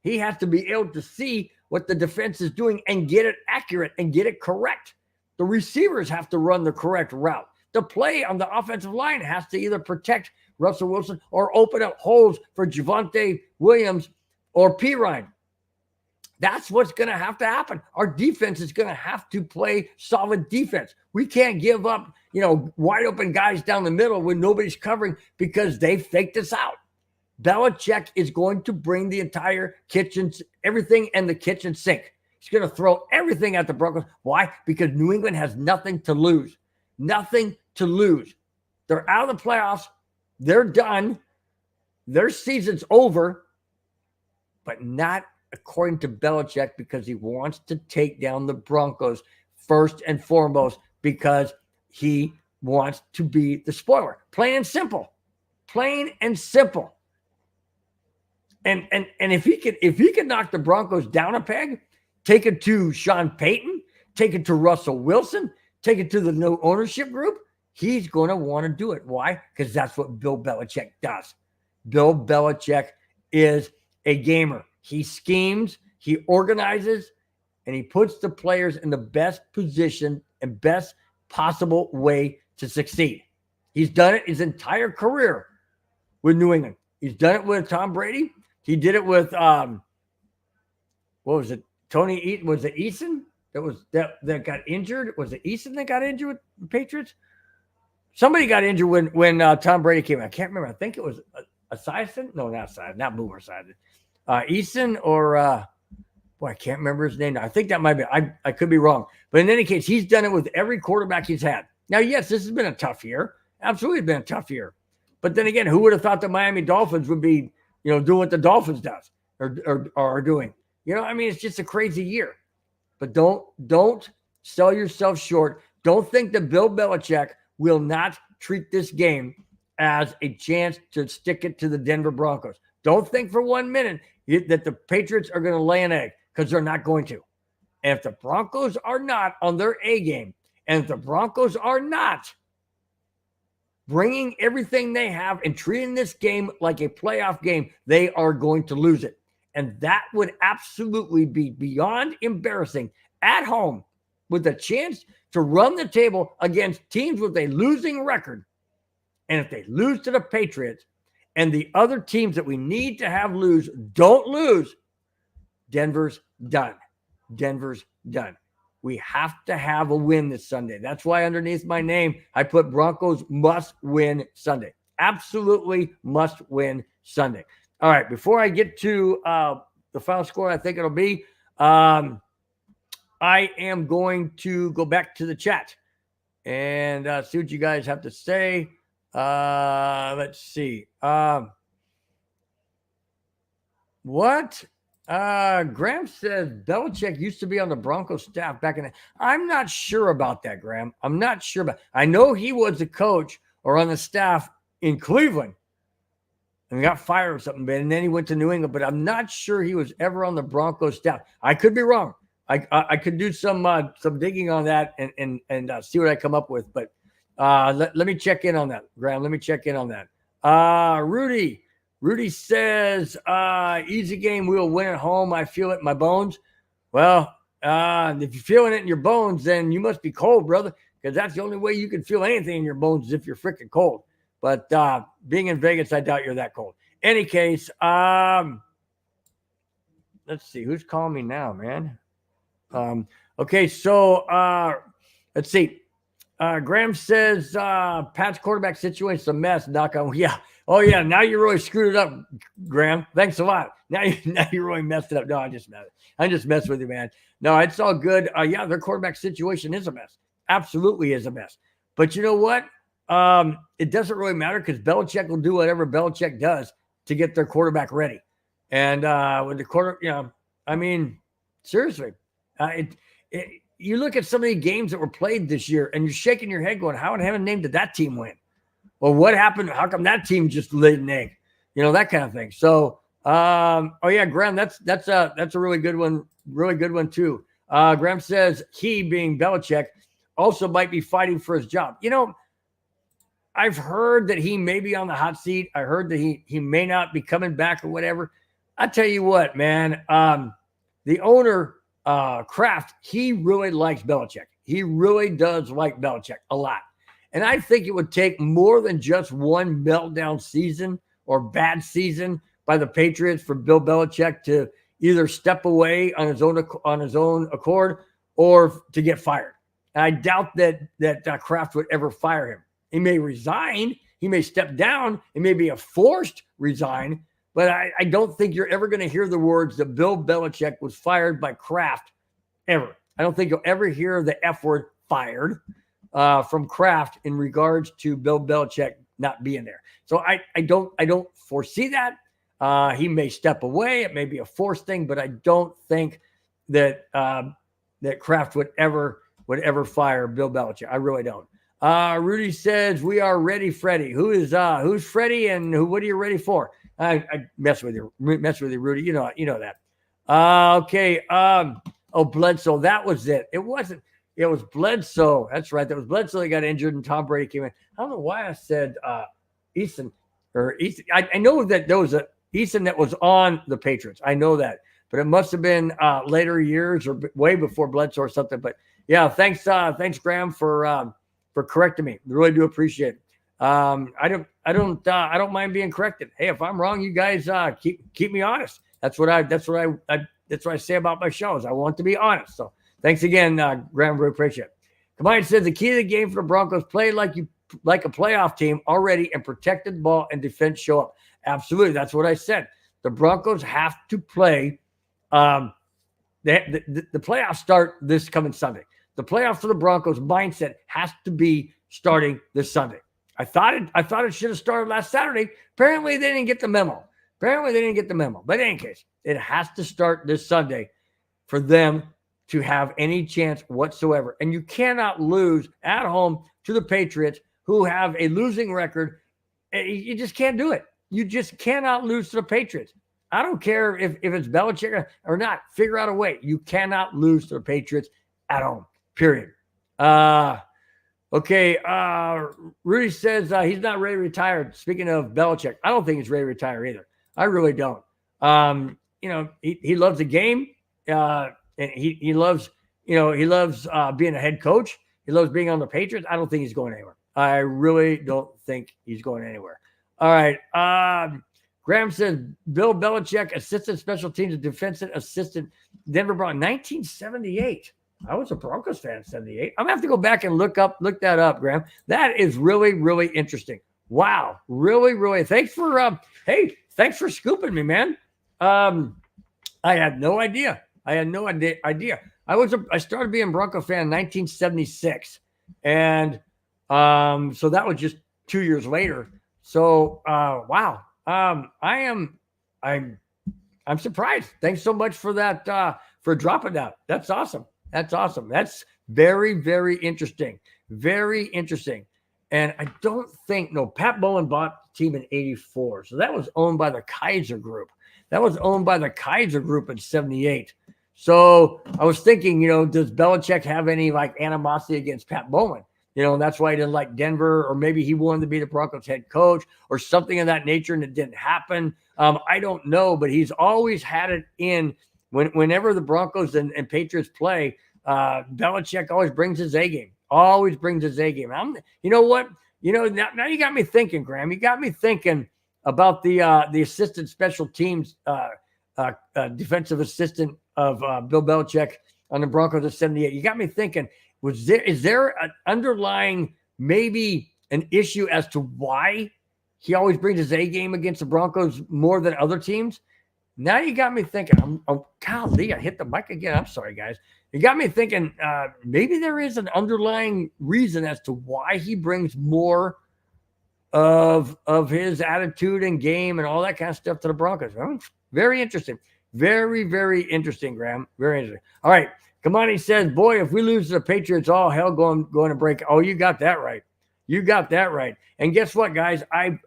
He has to be able to see what the defense is doing and get it accurate and get it correct. The receivers have to run the correct route. The play on the offensive line has to either protect Russell Wilson or open up holes for Javonte Williams or Pirine. That's what's going to have to happen. Our defense is going to have to play solid defense. We can't give up, wide open guys down the middle when nobody's covering because they faked us out. Belichick is going to bring the entire kitchen, everything and the kitchen sink. He's going to throw everything at the Broncos. Why? Because New England has nothing to lose. Nothing to lose. They're out of the playoffs. They're done. Their season's over, but not according to Belichick because he wants to take down the Broncos first and foremost because he wants to be the spoiler. Plain and simple. Plain and simple. And if he can knock the Broncos down a peg, take it to Sean Payton, take it to Russell Wilson, take it to the new ownership group, he's going to want to do it. Why? Because that's what Bill Belichick does. Bill Belichick is a gamer. He schemes, he organizes, and he puts the players in the best position and best possible way to succeed. He's done it his entire career with New England. He's done it with Tom Brady. He did it with what was it? Tony Eaton, was it Eason that got injured? Was it Eason that got injured with the Patriots? Somebody got injured when Tom Brady came in. I can't remember. I think it was Esiason. No, not Esiason. Not Boomer Esiason. Eason or I can't remember his name now. I think that might be. I could be wrong. But in any case, he's done it with every quarterback he's had. Now, yes, this has been a tough year. Absolutely been a tough year. But then again, who would have thought the Miami Dolphins would be, doing what the Dolphins does or are doing? It's just a crazy year. But don't sell yourself short. Don't think that Bill Belichick will not treat this game as a chance to stick it to the Denver Broncos. Don't think for 1 minute that the Patriots are going to lay an egg because they're not going to. And if the Broncos are not on their A game, and if the Broncos are not bringing everything they have and treating this game like a playoff game, they are going to lose it. And that would absolutely be beyond embarrassing at home with a chance to run the table against teams with a losing record. And if they lose to the Patriots and the other teams that we need to have lose don't lose, Denver's done. Denver's done. We have to have a win this Sunday. That's why underneath my name, I put Broncos must win Sunday. Absolutely must win Sunday. All right, before I get to the final score, I think it'll be, I am going to go back to the chat and see what you guys have to say. Let's see. What? Graham says Belichick used to be on the Broncos staff back in the. I'm not sure about that, Graham. I'm not sure about. I know he was a coach or on the staff in Cleveland and got fired or something, and then he went to New England. But I'm not sure he was ever on the Broncos staff. I could be wrong. I could do some digging on that and see what I come up with. But let me check in on that, Graham. Let me check in on that. Rudy says, easy game. We'll win at home. I feel it in my bones. Well, if you're feeling it in your bones, then you must be cold, brother, because that's the only way you can feel anything in your bones is if you're freaking cold. But being in Vegas, I doubt you're that cold. Any case, let's see. Who's calling me now, man? Okay, so let's see. Graham says Pat's quarterback situation is a mess. Knock on, yeah. Oh yeah. Now you really screwed it up, Graham. Thanks a lot. Now you really messed it up. No, I just messed with you, man. No, it's all good. Yeah, their quarterback situation is a mess. Absolutely is a mess. But you know what? It doesn't really matter because Belichick will do whatever Belichick does to get their quarterback ready. And with the quarter, I mean, seriously, you look at some of the games that were played this year and you're shaking your head going, how in heaven name did that team win? Well, what happened? How come that team just laid an egg? That kind of thing. So, oh yeah, Graham, that's a really good one too. Graham says he, being Belichick, also might be fighting for his job. I've heard that he may be on the hot seat. I heard that he may not be coming back or whatever. I tell you what, man, the owner, Kraft, he really likes Belichick. He really does like Belichick a lot. And I think it would take more than just one meltdown season or bad season by the Patriots for Bill Belichick to either step away on his own accord or to get fired. And I doubt that Kraft would ever fire him. He may resign. He may step down. It may be a forced resign. But I don't think you're ever going to hear the words that Bill Belichick was fired by Kraft ever. I don't think you'll ever hear the F word fired from Kraft in regards to Bill Belichick not being there. So I don't foresee that. He may step away. It may be a forced thing, but I don't think that that Kraft would ever fire Bill Belichick. I really don't. Rudy says we are ready, Freddie. Who's Freddie and what are you ready for? I mess with you, Rudy. You know that. Okay. Bledsoe. That was it. It was Bledsoe. That's right. That was Bledsoe that got injured and Tom Brady came in. I don't know why I said Easton. I know that there was a Easton that was on the Patriots. I know that, but it must have been later years or way before Bledsoe or something. But yeah, thanks Graham for correcting me. I really do appreciate it. I don't mind being corrected. Hey, if I'm wrong, you guys keep me honest. That's what I say about my shows. I want to be honest. So thanks again, Graham. Really appreciate it. Kamai says the key to the game for the Broncos: play like a playoff team already and protected the ball and defense show up. Absolutely, that's what I said. The Broncos have to play. The playoffs start this coming Sunday. The playoff for the Broncos mindset has to be starting this Sunday. I thought it should have started last Saturday. Apparently, they didn't get the memo. But in any case, it has to start this Sunday for them to have any chance whatsoever. And you cannot lose at home to the Patriots, who have a losing record. You just can't do it. You just cannot lose to the Patriots. I don't care if it's Belichick or not. Figure out a way. You cannot lose to the Patriots at home, period. Okay. Rudy says he's not ready to retire. Speaking of Belichick, I don't think he's ready to retire either. I really don't. He loves the game. And he loves being a head coach. He loves being on the Patriots. I don't think he's going anywhere. I really don't think he's going anywhere. All right. Graham says Bill Belichick, assistant special teams and defensive assistant, Denver Broncos, 1978. I was a Broncos fan in 78. I'm going to have to go back and look that up, Graham. That is really, really interesting. Wow. Really, really. Thanks for scooping me, man. I had no idea. I started being a Bronco fan in 1976. And so that was just 2 years later. So wow. I'm surprised. Thanks so much for that, for dropping that. That's awesome. That's very, very interesting. Very interesting. And I don't think, Pat Bowlen bought the team in 84. So that was owned by the Kaiser Group. In 78. So I was thinking, does Belichick have any animosity against Pat Bowlen? And that's why he didn't like Denver, or maybe he wanted to be the Broncos head coach or something of that nature, and it didn't happen. I don't know, but he's always had it in whenever the Broncos and Patriots play. Belichick always brings his A game. You know what? Now you got me thinking, Graham. You got me thinking about the assistant special teams defensive assistant of Bill Belichick on the Broncos of 78. You got me thinking, Is there an underlying maybe an issue as to why he always brings his A game against the Broncos more than other teams? Now you got me thinking. Golly, I hit the mic again. I'm sorry, guys. You got me thinking. Maybe there is an underlying reason as to why he brings more of his attitude and game and all that kind of stuff to the Broncos. Very interesting. Very, very interesting, Graham. Very interesting. All right. Kamani says, boy, if we lose to the Patriots, all hell going to break. Oh, you got that right. You got that right. And guess what, guys? I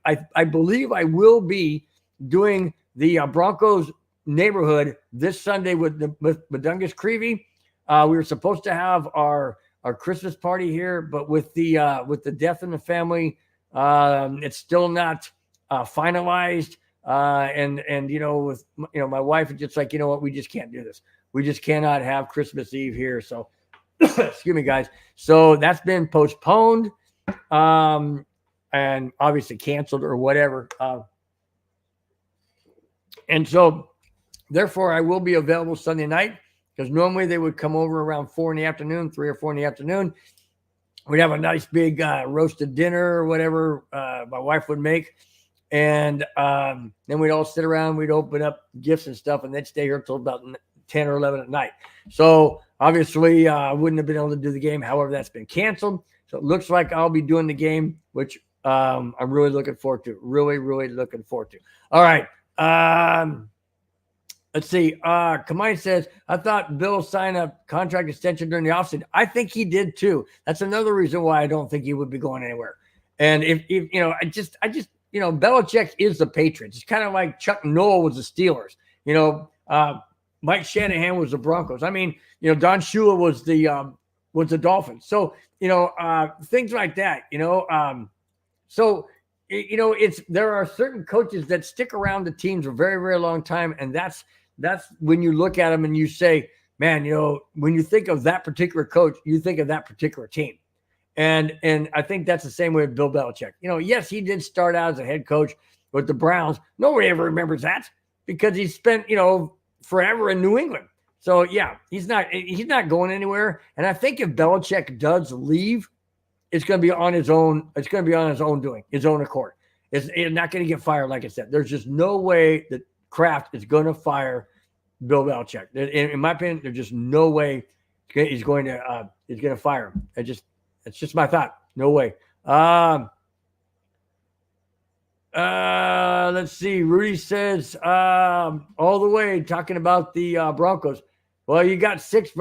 believe I will be doing the Broncos neighborhood this Sunday with Dungus Creevy. We were supposed to have our Christmas party here, but with the death in the family, it's still not finalized. And with my wife, it's just like, you know what, we just can't do this. We just cannot have Christmas Eve here. So excuse me, guys. So that's been postponed, and obviously canceled or whatever. And so therefore I will be available Sunday night, because normally they would come over around 3 or 4 in the afternoon. We'd have a nice big roasted dinner or whatever my wife would make. And then we'd all sit around, we'd open up gifts and stuff, and they'd stay here until about 10 or 11 at night. So obviously I wouldn't have been able to do the game. However, that's been canceled. So it looks like I'll be doing the game, which I'm really looking forward to. Really, really looking forward to. All right. Let's see. Kamai says, I thought Bill signed a contract extension during the offseason. I think he did too. That's another reason why I don't think he would be going anywhere. And if I just Belichick is the Patriots. It's kind of like Chuck Noll was the Steelers. Mike Shanahan was the Broncos. I mean, Don Shula was the Dolphins. So, things like that, so, there are certain coaches that stick around the teams a very, very long time. And that's when you look at them and you say, man, when you think of that particular coach, you think of that particular team. And I think that's the same way with Bill Belichick. Yes, he did start out as a head coach with the Browns. Nobody ever remembers that because he spent, forever in New England. So yeah, he's not going anywhere. And I think if Belichick does leave, it's going to be on his own. It's going to be on his own doing, his own accord. It's not going to get fired. Like I said, there's just no way that Kraft is going to fire Bill Belichick. In my opinion, there's just no way he's going to fire him. It's just my thought. No way. Let's see. Rudy says, all the way talking about the Broncos. Well, you got six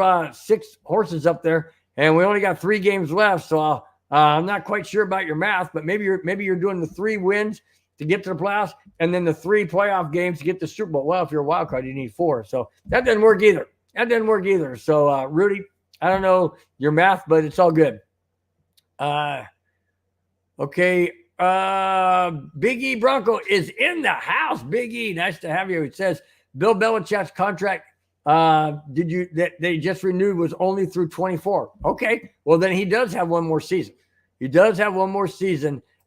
horses up there, and we only got 3 games left. So I'm not quite sure about your math, but maybe you're doing the 3 wins to get to the playoffs, and then the 3 playoff games to get to the Super Bowl. Well, if you're a wild card, you need 4. So that doesn't work either. So Rudy, I don't know your math, but it's all good. Okay. Big E Bronco is in the house. Big E, nice to have you. It says Bill Belichick's contract that they just renewed was only through 24. Okay, well then he does have one more season.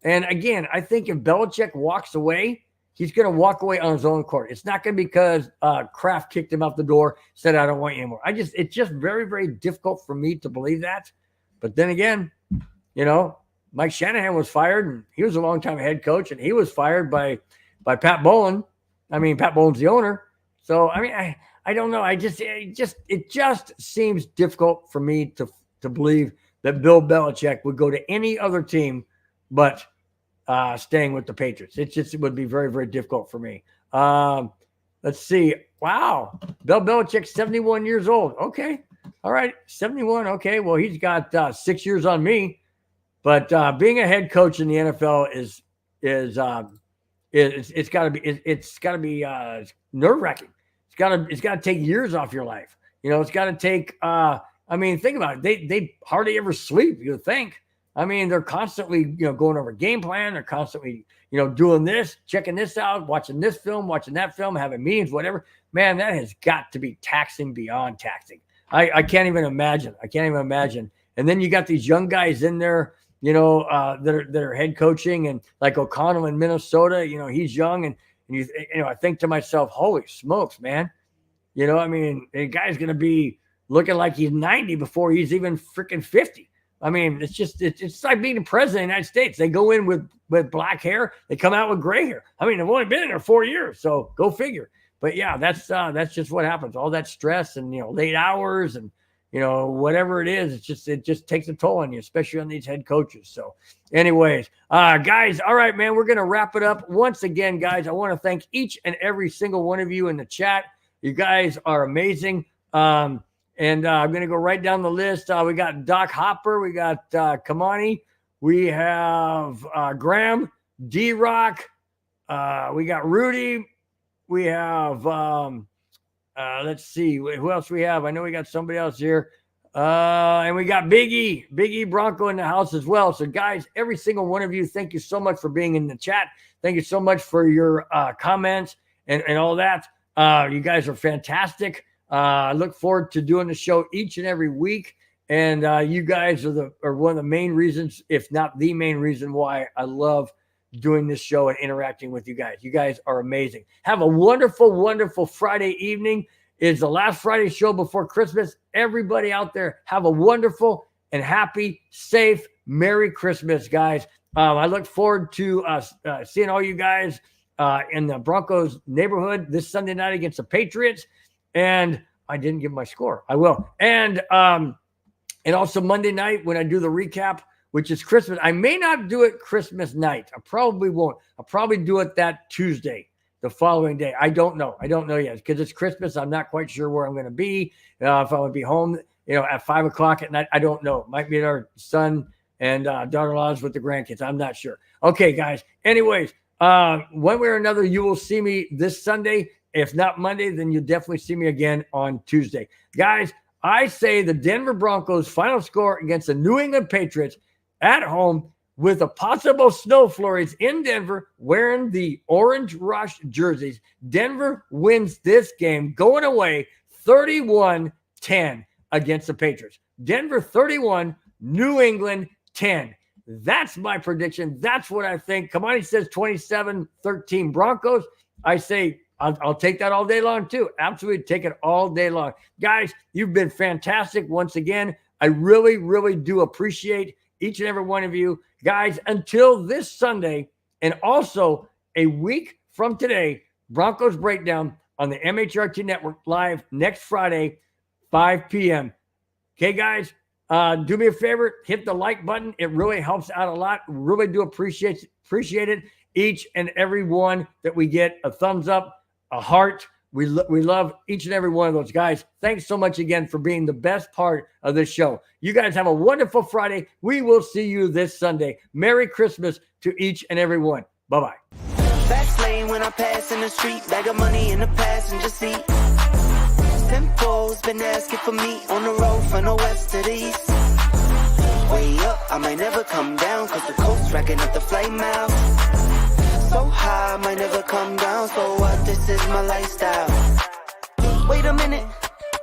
And again, I think if Belichick walks away, he's going to walk away on his own accord. It's not going to be because Kraft kicked him out the door, said I don't want you anymore. It's just very, very difficult for me to believe that. But then again, Mike Shanahan was fired, and he was a long-time head coach, and he was fired by Pat Bowlen. I mean, Pat Bowlen's the owner. So, I mean, I don't know. It just seems difficult for me to believe that Bill Belichick would go to any other team but staying with the Patriots. It would be very, very difficult for me. Let's see. Wow. Bill Belichick's 71 years old. Okay. All right. 71. Okay. Well, he's got 6 years on me. But being a head coach in the NFL it's got to be nerve-wracking. It's got to take years off your life. It's got to take. Think about it. They hardly ever sleep. You would think. I mean, they're constantly going over game plan. They're constantly doing this, checking this out, watching this film, watching that film, having meetings, whatever. Man, that has got to be taxing beyond taxing. I can't even imagine. And then you got these young guys in there. That are head coaching, and like O'Connell in Minnesota, he's young, and I think to myself, holy smokes, man, the guy's going to be looking like he's 90 before he's even freaking 50. I mean, it's like being the president of the United States. They go in with black hair, they come out with gray hair. I mean, they've only been in there 4 years, so go figure. But yeah, that's just what happens. All that stress and late hours and whatever it is, it just takes a toll on you, especially on these head coaches. So, anyways, guys, all right, man, we're gonna wrap it up once again, guys. I want to thank each and every single one of you in the chat. You guys are amazing. And I'm going to go right down the list. We got Doc Hopper. We got Kamani. We have Graham, D-Rock. We got Rudy. We have, let's see, who else we have? I know we got somebody else here. And we got Big E Bronco in the house as well. So, guys, every single one of you, thank you so much for being in the chat. Thank you so much for your comments and all that. You guys are fantastic. I look forward to doing the show each and every week. And you guys are one of the main reasons, if not the main reason, why I love doing this show and interacting with you guys. You guys are amazing. Have a wonderful, wonderful Friday evening. It's the last Friday show before Christmas. Everybody out there, have a wonderful and happy, safe, Merry Christmas, guys. I look forward to seeing all you guys in the Broncos neighborhood this Sunday night against the Patriots. And I didn't give my score. I will. And also Monday night when I do the recap, which is Christmas. I may not do it Christmas night. I probably won't. I'll probably do it that Tuesday, the following day. I don't know. I don't know yet because it's Christmas. I'm not quite sure where I'm going to be. If I'm going to be home, at 5 o'clock at night. I don't know. Might be at our son and daughter-in-laws with the grandkids. I'm not sure. Okay, guys. Anyways, one way or another, you will see me this Sunday. If not Monday, then you'll definitely see me again on Tuesday. Guys, I say the Denver Broncos final score against the New England Patriots at home with a possible snow flurries in Denver wearing the Orange Rush jerseys. Denver wins this game going away 31-10 against the Patriots. Denver 31, New England 10. That's my prediction. That's what I think. Kamani says 27-13 Broncos. I say I'll take that all day long too. Absolutely take it all day long. Guys, you've been fantastic once again. I really, really do appreciate each and every one of you. Guys, until this Sunday and also a week from today, Broncos Breakdown on the MHRT Network live next Friday, 5 p.m. Okay, guys, do me a favor. Hit the like button. It really helps out a lot. Really do appreciate it. Each and every one that we get, a thumbs up, a heart. We love each and every one of those guys. Thanks so much again for being the best part of this show. You guys have a wonderful Friday. We will see you this Sunday. Merry Christmas to each and every one. Bye-bye. Fast lane when I pass in the street. Bag of money in the passenger seat. Simcoe's been asking for me on the road from the west to the east. Way up, I might never come down cause the coast's racking up the flight miles. So high, I might never come down. So what? This is my lifestyle. Wait a minute.